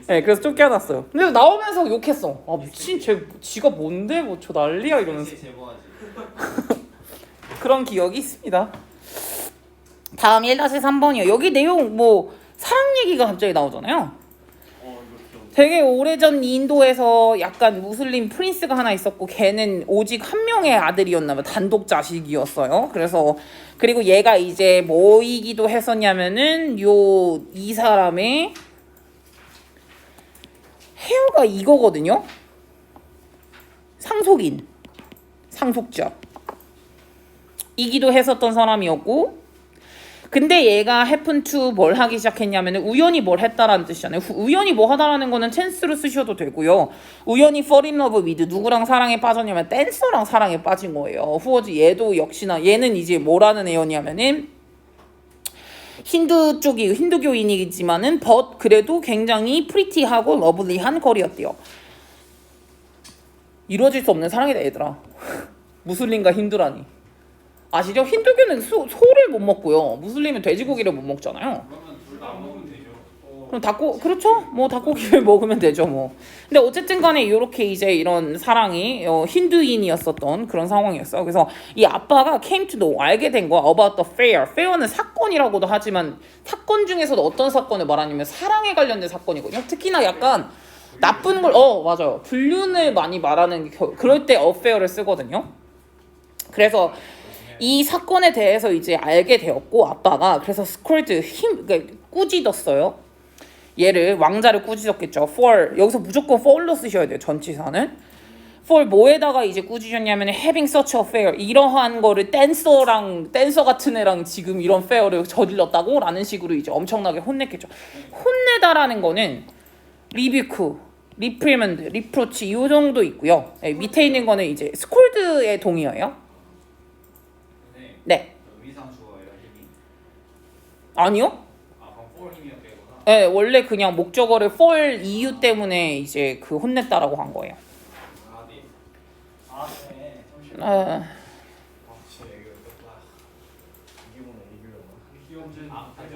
네, 그래서 쫓겨났어요. 근데 나오면서 욕했어. 아 미친 지가 뭔데 뭐 저 난리야 이러면서. 제보하지. 그런 기억이 있습니다. 다음 1-3번이요. 여기 내용 뭐 사랑 얘기가 갑자기 나오잖아요. 이거 귀여워. 되게 오래전 인도에서 약간 무슬림 프린스가 하나 있었고 걔는 오직 한 명의 아들이었나 봐. 단독 자식이었어요. 그래서 그리고 얘가 이제 뭐이기도 했었냐면은 이 사람의 헤어가 이거거든요. 상속자 이기도 했었던 사람이었고 근데 얘가 happen to 뭘 하기 시작했냐면은 우연히 뭘 했다라는 뜻이잖아요. 우연히 뭐 하다라는 거는 찬스로 쓰셔도 되고요. 우연히 fall in love with 누구랑 사랑에 빠졌냐면 댄서랑 사랑에 빠진 거예요. 후어지 얘도 역시나 얘는 이제 뭐라는 애였냐면은 힌두교인이지만은 but 그래도 굉장히 pretty하고 러블리한 거리였대요. 이루어질 수 없는 사랑이다 얘들아. 무슬림과 힌두라니. 아시죠? 힌두교는 소를 못 먹고요. 무슬림은 돼지고기를 못 먹잖아요. 그러면 둘 다 안 먹으면 되죠. 그럼 그렇죠? 뭐 닭고기를 먹으면 되죠 뭐. 근데 어쨌든 간에 이렇게 이제 이런 사랑이 힌두인이었었던 그런 상황이었어요. 그래서 이 아빠가 came to know 알게 된 거야 about the fair. fair는 사건이라고도 하지만 사건 중에서도 어떤 사건을 말하냐면 사랑에 관련된 사건이거든요. 특히나 약간 나쁜 걸 맞아요. 불륜을 많이 말하는 그럴 때 affair를 쓰거든요. 그래서 이 사건에 대해서 이제 알게 되었고 아빠가 그래서 스콜드 그러니까 꾸짖었어요. 얘를 왕자를 꾸짖었겠죠. for 여기서 무조건 for로 쓰셔야 돼요. 전치사는 for 뭐에다가 이제 꾸짖었냐면 having such a affair 이러한 거를 댄서 같은 애랑 지금 이런 fair를 저질렀다고 라는 식으로 이제 엄청나게 혼냈겠죠. 혼내다라는 거는 리뷰크, 리프리먼드, 리프로치 이 정도 있고요. 네, 밑에 있는 거는 이제 스콜드의 동의어예요. 네. 의상 주어예요 힘이. 아니요? 아 그럼 폴 힘이었겠구나. 네, 원래 그냥 목적어를 fall 이유 때문에 이제 그 혼냈다라고 한 거예요. 아 네. 네. 잠시만요. 아, 진짜 얘기했다. 이기고는 이기려나? 기억제. 아 가자.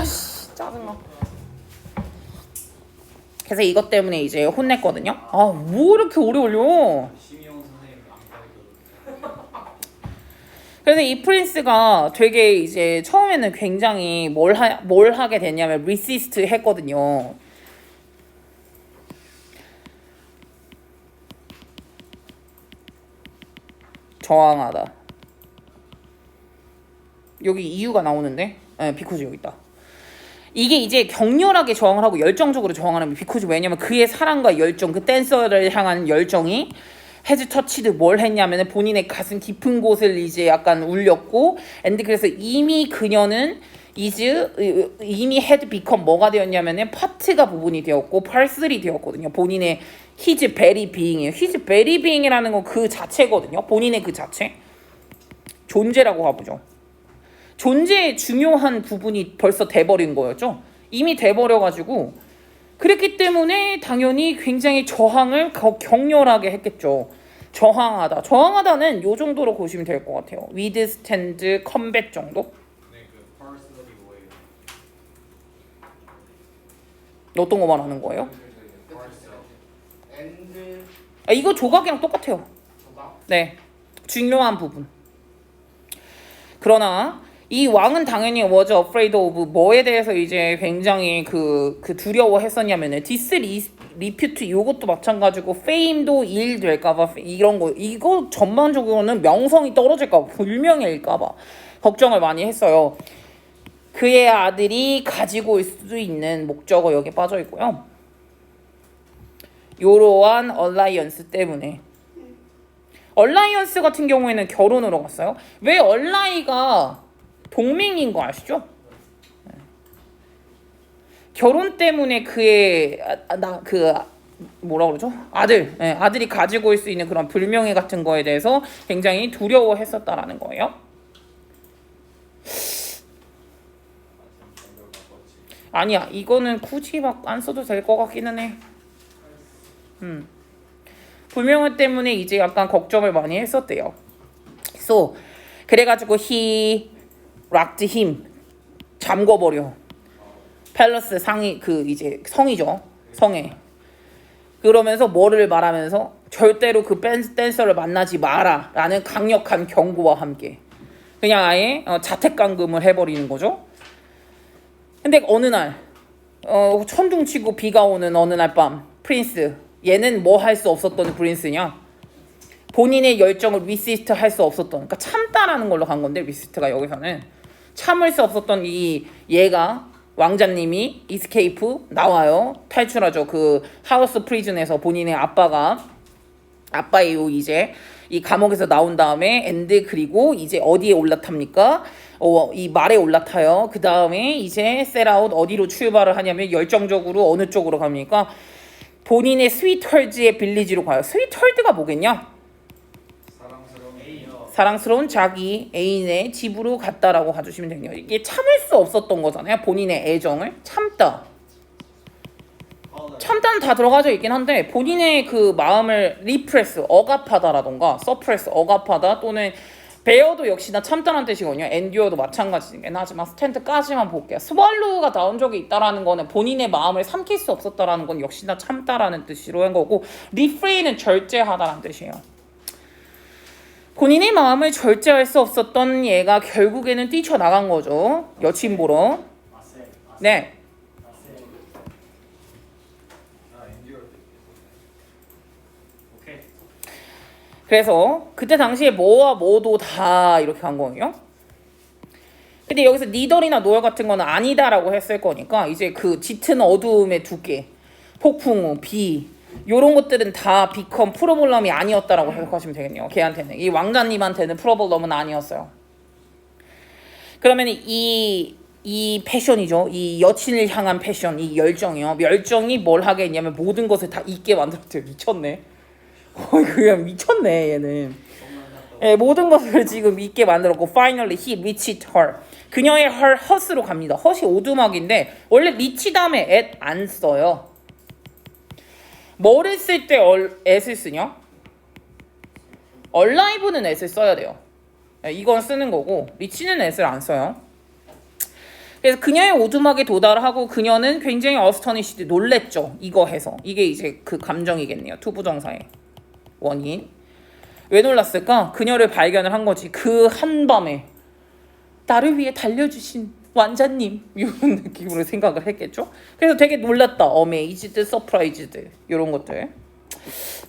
아씨 짜증나. 그래서 이것 때문에 이제 혼냈거든요. 아, 뭐 이렇게 오래 걸려? 심의원 선생님 안 가르쳐. 그래서 이 프린스가 되게 이제 처음에는 굉장히 뭘 하게 됐냐면 resist 했거든요. 저항하다. 여기 이유가 나오는데, 네, 비코즈 여기 있다. 이게 이제 격렬하게 저항을 하고 열정적으로 저항하는 비코즈 왜냐면 그의 사랑과 열정, 그 댄서를 향한 열정이 헤즈 터치드 뭘 했냐면은 본인의 가슴 깊은 곳을 이제 약간 울렸고, 앤드 그래서 이미 그녀는 이미 헤드 비컴 뭐가 되었냐면은 파트가 부분이 되었고 parsl이 되었거든요. 본인의 his very being이에요. his very being이라는 건 그 자체거든요. 본인의 그 자체. 존재라고 가보죠. 존재의 중요한 부분이 벌써 돼버린 거였죠. 이미 돼버려가지고 그랬기 때문에 당연히 굉장히 저항을 격렬하게 했겠죠. 저항하다. 저항하다는 요 정도로 보시면 될 것 같아요. withstand, combat 정도? 네, 그 personally 뭐예요? 어떤 거 말하는 거예요? and 아, 이거 조각이랑 똑같아요. 조각? 네, 중요한 부분. 그러나 이 왕은 당연히 was afraid of 뭐에 대해서 이제 굉장히 그 두려워했었냐면은 disrepute 요것도 마찬가지고 fame도 일 될까봐 이런 거 이거 전반적으로는 명성이 떨어질까봐 불명예일까봐 걱정을 많이 했어요. 그의 아들이 가지고 올 수 있는 목적어 여기 빠져 있고요. 이러한 얼라이언스 때문에. 얼라이언스 같은 경우에는 결혼으로 갔어요. 왜 얼라이가 동맹인 거 아시죠? 결혼 때문에 그의 뭐라 그러죠? 아들이 가지고 올 수 있는 그런 불명예 같은 거에 대해서 굉장히 두려워했었다라는 거예요. 아니야, 이거는 굳이 막 안 써도 될 것 같기는 해. 불명예 때문에 이제 약간 걱정을 많이 했었대요. So, 그래가지고 he locked him, 잠궈버려. 팰러스 상이 이제 성이죠. 성에. 그러면서 뭐를 말하면서 절대로 그 댄서를 만나지 마라 라는 강력한 경고와 함께 그냥 아예 자택감금을 해버리는 거죠. 근데 어느 날 천둥치고 비가 오는 어느 날 밤 프린스 얘는 뭐 할 수 없었던 프린스냐? 본인의 열정을 리시스트 할 수 없었던, 그러니까 참다라는 걸로 간 건데 리시스트가 여기서는 참을 수 없었던 이 얘가 왕자님이 이스케이프 나와요. 탈출하죠. 그 하우스 프리즌에서 본인의 아빠예요. 이제 이 감옥에서 나온 다음에 앤드 그리고 이제 어디에 올라탑니까? 이 말에 올라타요. 그 다음에 이제 셋아웃 어디로 출발을 하냐면 열정적으로 어느 쪽으로 갑니까? 본인의 스위트헐즈의 빌리지로 가요. 스위트헐드가 뭐겠냐? 사랑스러운 자기 애인의 집으로 갔다라고 가주시면 되네요. 이게 참을 수 없었던 거잖아요. 본인의 애정을 참다는 다 들어가져 있긴 한데 본인의 그 마음을 리프레스, 억압하다라던가 서프레스, 억압하다 또는 베어도 역시나 참다라는 뜻이거든요. 엔듀어도 마찬가지긴 하지만 스탠드까지만 볼게요. 스왈로우가 나온 적이 있다라는 거는 본인의 마음을 삼킬 수 없었다라는 건 역시나 참다라는 뜻으로 한 거고 리프레인은 절제하다라는 뜻이에요. 본인의 마음을 절제할 수 없었던 얘가 결국에는 뛰쳐나간 거죠. 여친 보러. 네. 그래서 그때 당시에 뭐와 뭐도 다 이렇게 간 거예요. 근데 여기서 니덜이나 노열 같은 거는 아니다라고 했을 거니까 이제 그 짙은 어두움의 두께, 폭풍우, 비 요런 것들은 다 비컴 프로볼럼이 아니었다라고 해석하시면 되겠네요. 걔한테는 이 왕자님한테는 프로볼럼은 아니었어요. 그러면 이 패션이죠. 이 여친을 향한 패션, 이 열정이요. 열정이 뭘 하게 했냐면 모든 것을 다 잊게 만들었대요. 미쳤네. 그냥 미쳤네 얘는. 예, 모든 것을 지금 잊게 만들었고 finally he reached her. 그녀의 hut으로 갑니다. hut이 오두막인데 원래 reach 다음에 at 안 써요. 뭐를 쓸 때 at을 쓰냐? alive는 at을 써야 돼요. 예, 이건 쓰는 거고 reach는 at을 안 써요. 그래서 그녀의 오두막에 도달하고 그녀는 굉장히 astonished 놀랬죠. 이거 해서 이게 이제 그 감정이겠네요. 투부정사의 원인. 왜 놀랐을까? 그녀를 발견을 한 거지. 그 한밤에 나를 위해 달려주신 왕자님 이런 느낌으로 생각을 했겠죠. 그래서 되게 놀랐다. amazed, surprised 이런 것들.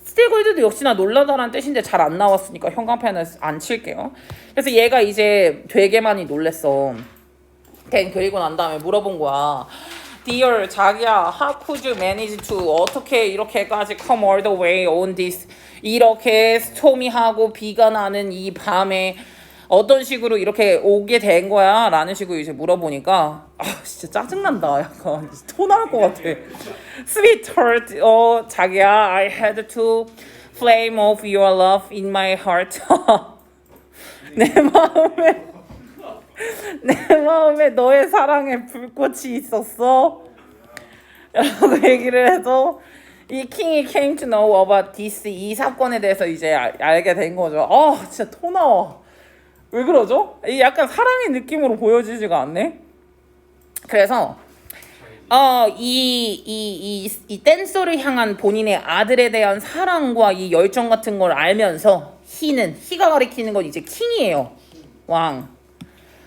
스틸골드도 역시나 놀라다라는 뜻인데 잘 안 나왔으니까 형광펜을 안 칠게요. 그래서 얘가 이제 되게 많이 놀랬어. 그리고 난 다음에 물어본 거야. Dear 자기야, how could you manage to 어떻게 이렇게까지 come all the way on this 이렇게 스토미하고 비가 나는 이 밤에 어떤 식으로 이렇게 오게 된 거야? 라는 식으로 이제 물어보니까 진짜 짜증난다. 약간 토 나올 것 같아. Sweetheart, 자기야, I had to flame of your love in my heart. 내 마음에 너의 사랑에 불꽃이 있었어. 라고 얘기를 해서 이 킹이 came to know about this 이 사건에 대해서 이제 알게 된 거죠. 진짜 토 나와. 왜 그러죠? 이 약간 사랑의 느낌으로 보여지지가 않네. 그래서 이 댄서를 향한 본인의 아들에 대한 사랑과 이 열정 같은 걸 알면서 희가 가리키는 건 이제 킹이에요.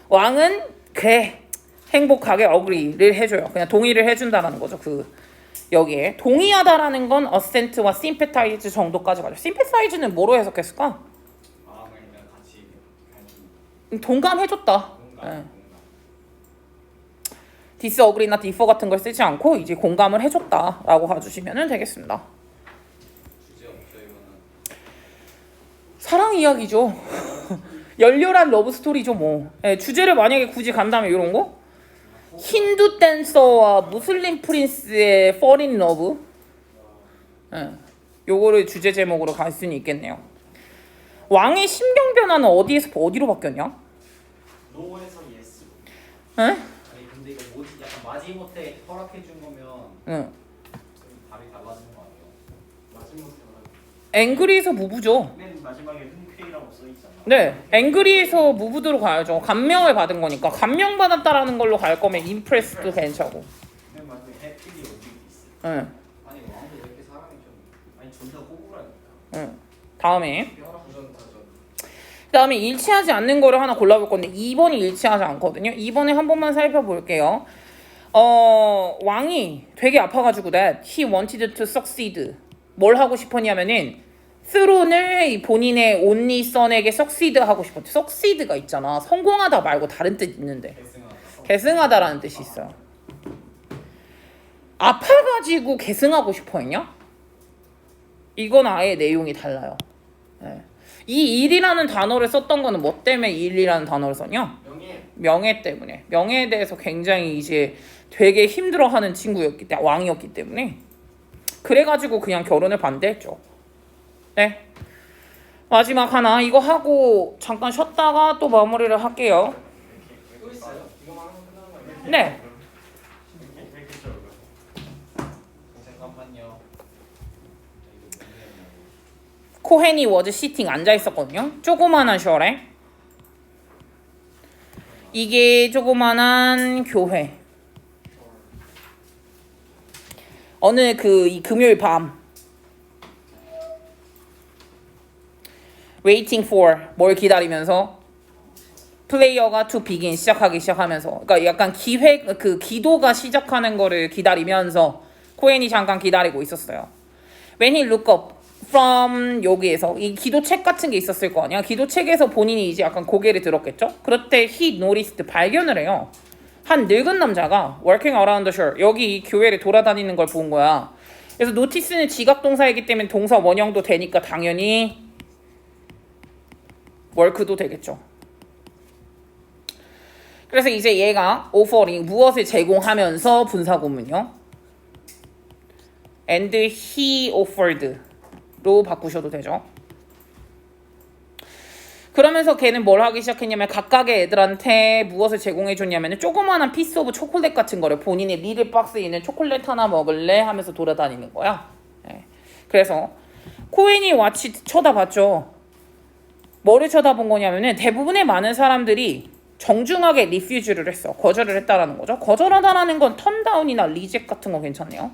왕은 그래 행복하게 어그리를 해줘요. 그냥 동의를 해준다라는 거죠. 여기에 동의하다라는 건 assent와 sympathize 정도까지 가죠. sympathize는 뭐로 해석했을까? 그냥 같이 동감해줬다. disagree나 differ 같은 걸 쓰지 않고 이제 공감을 해줬다라고 해주시면 되겠습니다. 주제 없죠 이거는. 사랑 이야기죠. 열렬한 러브 스토리죠 뭐. 주제를 만약에 굳이 간다면 이런 거? 힌두 댄서와 무슬림 프린스의 fall in love. 요거를 주제 제목으로 갈 수는 있겠네요. 왕의 심경 변화는 어디로 바뀌었냐? 노에서 예스. 응? 아니 근데 이거 뭐지? 약간 마지못해 허락해 준 거면 응. 답이 달라지는 거 아니에요? 마지막에 앵그리에서 무브죠. 맨 마지막에 흔쾌히라고 써 있잖아. 네, 앵그리에서 무브드로 가야죠. 감명을 받은 거니까. 감명받았다라는 걸로 갈 거면 임프레스도 괜찮고. 맨 마지막에 해피리 움직이 있어. 응. 아니 왕도 왜 이렇게 사랑이 좀 아니 존나 호구라니까. 응. 다음에 부전타전. 그다음에 일치하지 않는 거를 하나 골라볼 건데 2번이 일치하지 않거든요. 2번에 한 번만 살펴볼게요. 왕이 되게 아파가지고 that he wanted to succeed. 뭘 하고 싶었냐면은 스론을 본인의 only son에게 succeed 하고 싶었대. succeed가 있잖아. 성공하다 말고 다른 뜻 있는데. 계승하다라는 뜻이 있어요. 아파가지고 계승하고 싶어했냐? 이건 아예 내용이 달라요. 네. 이 일이라는 단어를 썼던 거는 뭐 때문에 일이라는 단어를 썼냐? 명예 때문에. 명예에 대해서 굉장히 이제 되게 힘들어하는 친구였기 때문에 왕이었기 때문에 그래가지고 그냥 결혼을 반대했죠. 네. 마지막 하나 이거 하고 잠깐 쉬었다가 또 마무리를 할게요. 또 있어요? 이거만 하면 끝나는 거 아니에요? 네. 잠깐만요. 코헨이 워즈 시팅 앉아 있었거든요. 조그만한 셔래. 이게 조그만한 교회. 어느 이 금요일 밤. waiting for 뭘 기다리면서 플레이어가 to begin 시작하면서 그러니까 약간 기도가 시작하는 거를 기다리면서 코헨이 잠깐 기다리고 있었어요. When he looked up from 여기에서 이 기도책 같은 게 있었을 거 아니야. 기도책에서 본인이 이제 약간 고개를 들었겠죠. 그럴 때 he noticed 발견을 해요. 한 늙은 남자가 working around the shore 여기 이 교회를 돌아다니는 걸 본 거야. 그래서 notice는 지각 동사이기 때문에 동사 원형도 되니까 당연히 work도 되겠죠. 그래서 이제 얘가 offering 무엇을 제공하면서 분사구문요. and he offered로 바꾸셔도 되죠. 그러면서 걔는 뭘 하기 시작했냐면 각각의 애들한테 무엇을 제공해 줬냐면 조그마한 피스 오브 초콜릿 같은 거를 본인의 리들 박스에 있는 초콜릿 하나 먹을래 하면서 돌아다니는 거야. 네. 그래서 코헨이 와치 쳐다봤죠. 뭐를 쳐다본 거냐면은 대부분의 많은 사람들이 정중하게 리퓨즈를 했어. 거절을 했다라는 거죠. 거절하다라는 건 턴다운이나 리젝 같은 거 괜찮네요.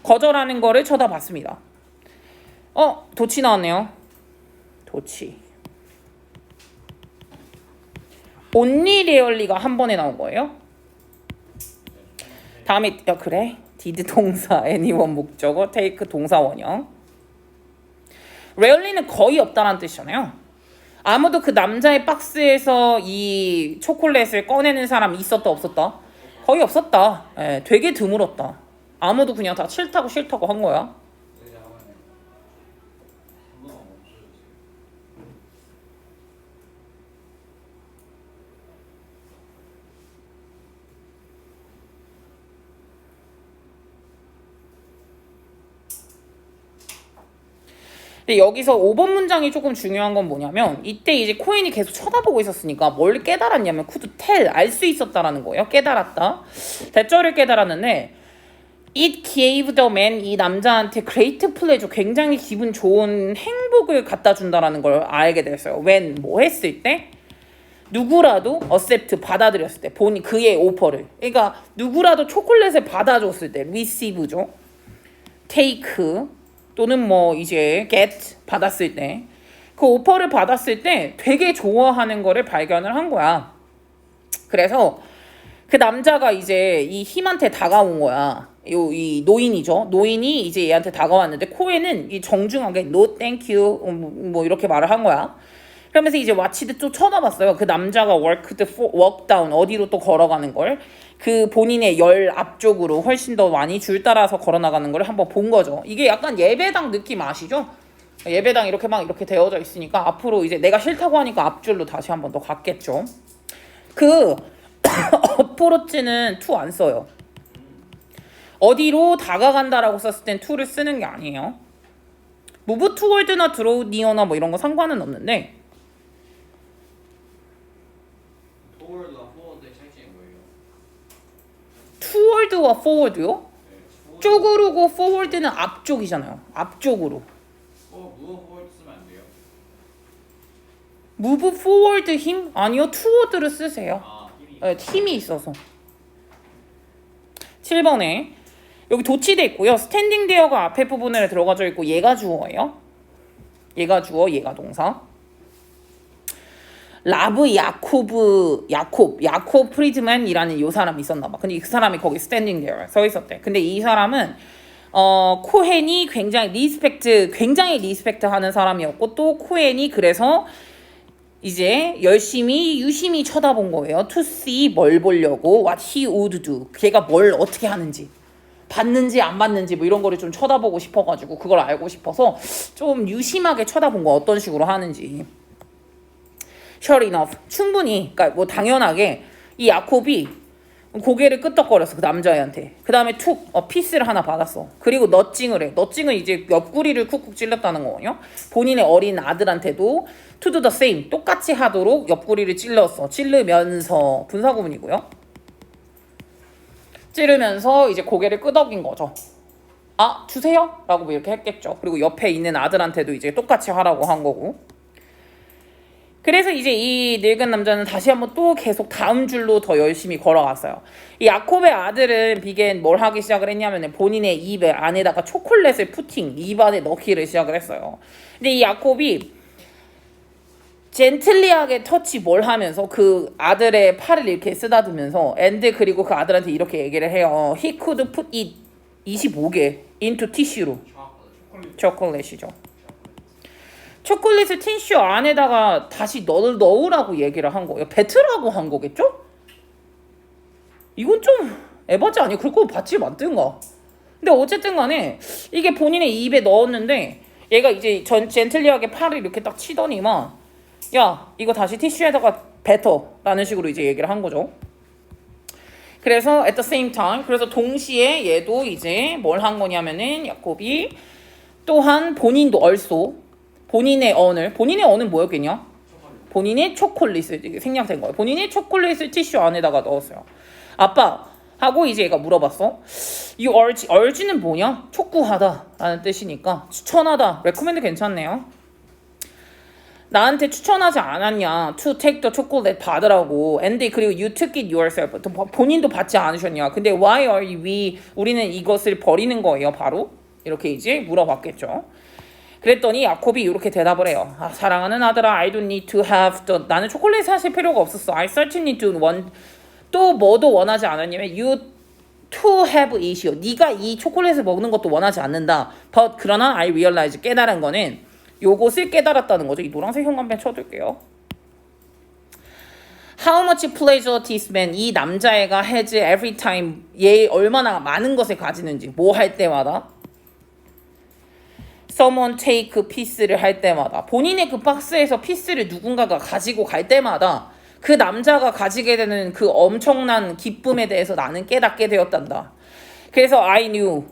거절하는 거를 쳐다봤습니다. 도치 나왔네요. 도치. only rarely가 한 번에 나온 거예요. 다음에 그래? did 동사, anyone 목적어, take 동사 원형. rarely는 거의 없다라는 뜻이잖아요. 아무도 그 남자의 박스에서 이 초콜릿을 꺼내는 사람이 있었다 없었다? 거의 없었다. 예, 되게 드물었다. 아무도 그냥 다 싫다고 한 거야. 이제 하면 한 번만 멈춰주세요. 근데 여기서 5번 문장이 조금 중요한 건 뭐냐면 이때 이제 코엔이 계속 쳐다보고 있었으니까 뭘 깨달았냐면 could tell, 알 수 있었다라는 거예요. 깨달았다. 대절을 깨달았는데 it gave the man, 이 남자한테 great pleasure, 굉장히 기분 좋은 행복을 갖다 준다라는 걸 알게 됐어요. when, 뭐 했을 때? 누구라도 accept, 받아들였을 때, 본인 그의 오퍼를. 그러니까 누구라도 초콜릿을 받아줬을 때, receive죠. take 또는 뭐 이제 get 받았을 때, 그 오퍼를 받았을 때 되게 좋아하는 거를 발견을 한 거야. 그래서 그 남자가 이제 이 힘한테 다가온 거야. 이 노인이죠. 노인이 이제 얘한테 다가왔는데 코에는 이 정중하게 no thank you 뭐 이렇게 말을 한 거야. 그러면서 이제 와치드 또 쳐다봤어요. 그 남자가 walk down, 어디로 또 걸어가는 걸. 그 본인의 열 앞쪽으로 훨씬 더 많이 줄 따라서 걸어나가는 걸 한번 본 거죠. 이게 약간 예배당 느낌 아시죠? 예배당 이렇게 막 이렇게 되어져 있으니까 앞으로 이제 내가 싫다고 하니까 앞줄로 다시 한번 더 갔겠죠. 그 어프로치는 to 안 써요. 어디로 다가간다라고 썼을 땐 to를 쓰는 게 아니에요. move toward나 draw near나 뭐 이런 거 상관은 없는데 forward와 forward의 차이점이 뭐예요? toward와 forward요? 네, 쪽으로고 forward는 앞쪽이잖아요. 앞쪽으로. move forward 쓰면 안 돼요? move forward 힘? 아니요. toward를 쓰세요. 아, 힘이 네, 힘이 있어서. 7번에 여기 도치돼 있고요. 스탠딩 데어가 앞에 부분에 들어가져 있고 얘가 주어예요. 얘가 주어, 얘가 동사. 라브 야콥 프리드맨이라는 이 사람이 있었나 봐. 근데 그 사람이 거기 스탠딩 데어에 서 있었대. 근데 이 사람은 코헨이 굉장히 리스펙트 하는 사람이었고 또 코헨이 그래서 이제 열심히 유심히 쳐다본 거예요. To see 뭘 보려고 what he would do. 걔가 뭘 어떻게 하는지. 받는지 안 받는지 뭐 이런 거를 좀 쳐다보고 싶어가지고 그걸 알고 싶어서 좀 유심하게 쳐다본 거 어떤 식으로 하는지. Sure enough. 충분히 그러니까 뭐 당연하게 이 야콥이 고개를 끄덕거렸어 그 남자애한테. 그 다음에 피스를 하나 받았어. 그리고 너찡을 해. 너찡은 이제 옆구리를 쿡쿡 찔렀다는 거거든요. 본인의 어린 아들한테도 to do the same 똑같이 하도록 옆구리를 찌르면서 분사구문이고요. 찌르면서 이제 고개를 끄덕인 거죠. 아 주세요 라고 뭐 이렇게 했겠죠. 그리고 옆에 있는 아들한테도 이제 똑같이 하라고 한 거고. 그래서 이제 이 늙은 남자는 다시 한번 또 계속 다음 줄로 더 열심히 걸어갔어요. 이 야콥의 아들은 비겐 뭘 하기 시작을 했냐면 본인의 입 안에다가 초콜릿을 입 안에 넣기를 시작을 했어요. 근데 이 야콥이 젠틀리하게 터치 뭘 하면서 그 아들의 팔을 이렇게 쓰다듬으면서 그리고 그 아들한테 이렇게 얘기를 해요. He could put it 25개 into tissue로. 초콜릿이죠. 초콜릿을 티슈 안에다가 다시 넣으라고 얘기를 한 거예요. 뱉으라고 한 거겠죠? 이건 좀 에바지 아니에요? 그럴 거면 받지 말든가. 근데 어쨌든 간에 이게 본인의 입에 넣었는데 얘가 이제 젠틀리하게 팔을 이렇게 딱 치더니만 야 이거 다시 티슈에다가 뱉어 라는 식으로 이제 얘기를 한 거죠. 그래서 at the same time 그래서 동시에 얘도 이제 뭘 한 거냐면은 야콥이 또한 본인도 본인의 언은 뭐였겠냐? 본인의 초콜릿을 생략된 거예요. 본인의 초콜릿을 티슈 안에다가 넣었어요. 아빠 하고 이제 얘가 물어봤어. 이 urge는 뭐냐? 촉구하다 라는 뜻이니까 추천하다. recommend 괜찮네요. 나한테 추천하지 않았냐? To take the chocolate 받으라고. And 그리고 you took it yourself. 본인도 받지 않으셨냐? 근데 why are 우리는 이것을 버리는 거예요. 바로 이렇게 이제 물어봤겠죠. 그랬더니 야콥이 이렇게 대답을 해요. 아, 사랑하는 아들아, I don't need to have the 나는 초콜릿 사실 필요가 없었어. I certainly do want 또 뭐도 원하지 않았냐면 you to have it이요. 네가 이 초콜릿을 먹는 것도 원하지 않는다. But 그러나 I realize 깨달은 거는 요것을 깨달았다는 거죠. 이 노란색 형광펜 쳐둘게요. How much pleasure this man 이 남자애가 has every time 얘 얼마나 많은 것을 가지는지 뭐 할 때마다 someone take piece를 할 때마다 본인의 그 박스에서 피스를 누군가가 가지고 갈 때마다 그 남자가 가지게 되는 그 엄청난 기쁨에 대해서 나는 깨닫게 되었단다. 그래서 I knew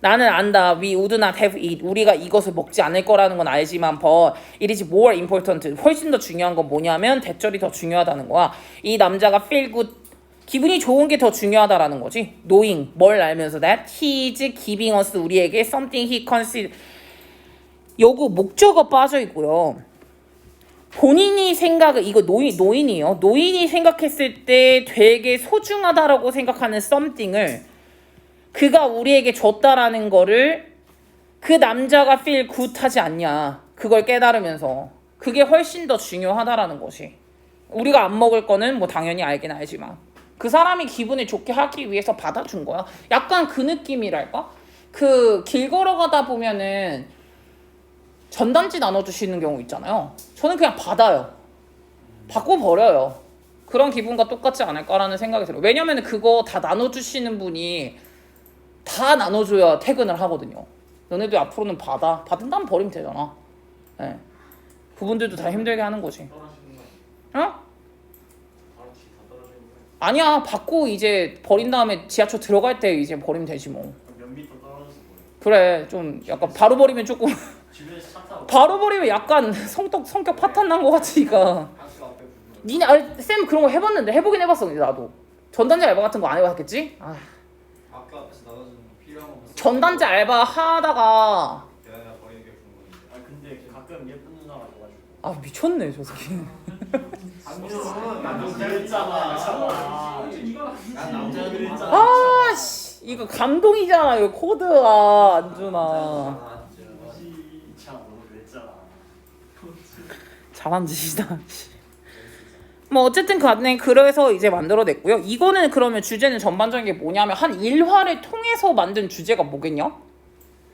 나는 안다. We would not have it. 우리가 이것을 먹지 않을 거라는 건 알지만 but it is more important. 훨씬 더 중요한 건 뭐냐면 대절이 더 중요하다는 거야. 이 남자가 feel good. 기분이 좋은 게 더 중요하다라는 거지. knowing 뭘 알면서 that he is giving us 우리에게 something he consider 요거 목적어 빠져 있고요. 본인이 생각을 이거 노인이에요. 노인이 생각했을 때 되게 소중하다라고 생각하는 something을 그가 우리에게 줬다라는 거를 그 남자가 feel good 하지 않냐. 그걸 깨달으면서 그게 훨씬 더 중요하다라는 것이. 우리가 안 먹을 거는 뭐 당연히 알긴 알지만 그 사람이 기분을 좋게 하기 위해서 받아준 거야. 약간 그 느낌이랄까? 그 길 걸어가다 보면은 전단지 나눠주시는 경우 있잖아요. 저는 그냥 받아요. 받고 버려요. 그런 기분과 똑같지 않을까라는 생각이 들어요. 왜냐면 그거 다 나눠주시는 분이 다 나눠줘야 퇴근을 하거든요. 너네들 앞으로는 받아. 받은 다음 버리면 되잖아. 네. 그분들도 다 힘들게 하는 거지. 어? 아니야. 받고 이제 버린 다음에 지하철 들어갈 때 이제 버리면 되지 뭐. 몇 미터 떨어져서 버려. 그래. 좀 약간 바로 버리면 조금 주변에서 차 타고. 바로 버리면 약간 성격 파탄 난 거 같으니까. 박스 앞에 붙는 니네 쌤 그런 거 해봤는데 해보긴 해봤어. 근데 나도 전단지 알바 같은 거 안 해봤겠지? 아, 학교 앞에서 나눠주는 필요한 거 전단지 알바 하다가 대단히 버리는 게 좋은 건데. 아 근데 가끔 예쁜 누나가 도와주고. 아 미쳤네 저 새끼. 난 남자였잖아. 난 남자였잖아. 아 씨, 이거 감동이잖아. 이거 코드가 안준아. 진짜 너무 그랬잖아. 잘한 짓이다. 뭐 어쨌든 간에 그래서 이제 만들어냈고요. 이거는 그러면 주제는 전반적인 게 뭐냐면 한 일화를 통해서 만든 주제가 뭐겠냐?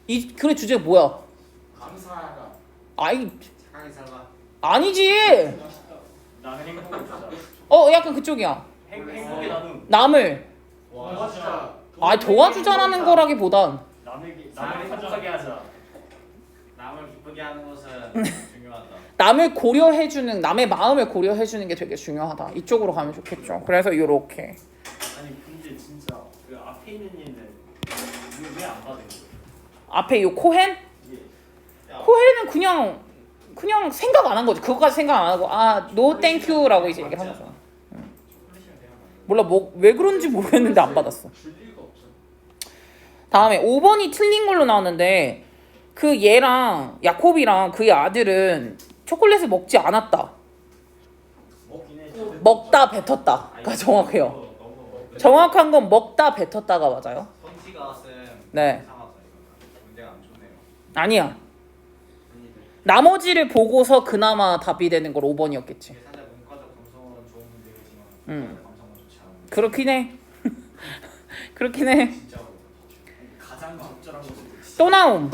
이 글의 주제가 뭐야? 감사하다. 아이 착하게 살라. 아니지. 나는 행복을 주자. 약간 그쪽이야. 행복의 나눔. 남을 도와주자. 도와주자라는 거라기보단 남을 행복하게 하자. 남을 기쁘게 하는 것은 중요하다. 남을 고려해주는 남의 마음을 고려해주는 게 되게 중요하다. 이쪽으로 가면 좋겠죠. 그래서 이렇게 아니 근데 진짜 그 앞에 있는 얘는 이거 왜안 받은 거야? 앞에 요 코헨 이게 코헨은 그냥 생각 안 한 거지. 그거까지 생각 안 하고 no thank you라고 이제 얘기를 한 거죠. 몰라 뭐 왜 그런지 모르겠는데 안 받았어. 줄 리가 없어. 다음에 5번이 틀린 걸로 나왔는데 그 얘랑 야콥이랑 그의 아들은 초콜릿을 먹지 않았다. 먹긴 해. 먹다 뱉었다가 정확해요. 정확한 건 먹다 뱉었다가 맞아요. 성씨가 쌤. 네. 이상하다 이거. 문제가 안 좋네요. 아니야. 나머지를 보고서 그나마 답이 되는 걸 5번이었겠지. 이게 사실 문과적 감성은 좋은 문제이지만 감성은 좋지 않은. 그렇긴 해. 그렇긴 해. 진짜 가장 적절한 것을 또 나옴.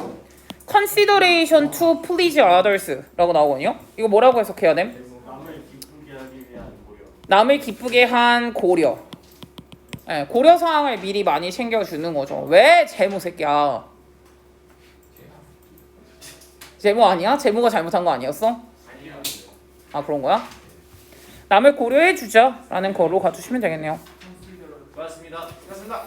Consideration to please others 라고 나오거든요. 이거 뭐라고 해석해야 됨? 남을 기쁘게 하기 위한 고려. 남을 기쁘게 한 고려. 네, 고려 사항을 미리 많이 챙겨주는 거죠. 왜 재무 새끼야? 재무 아니야? 재무가 잘못한 거 아니었어? 아 그런 거야? 남을 고려해주자라는 거로 가주시면 되겠네요. 고맙습니다. 고맙습니다.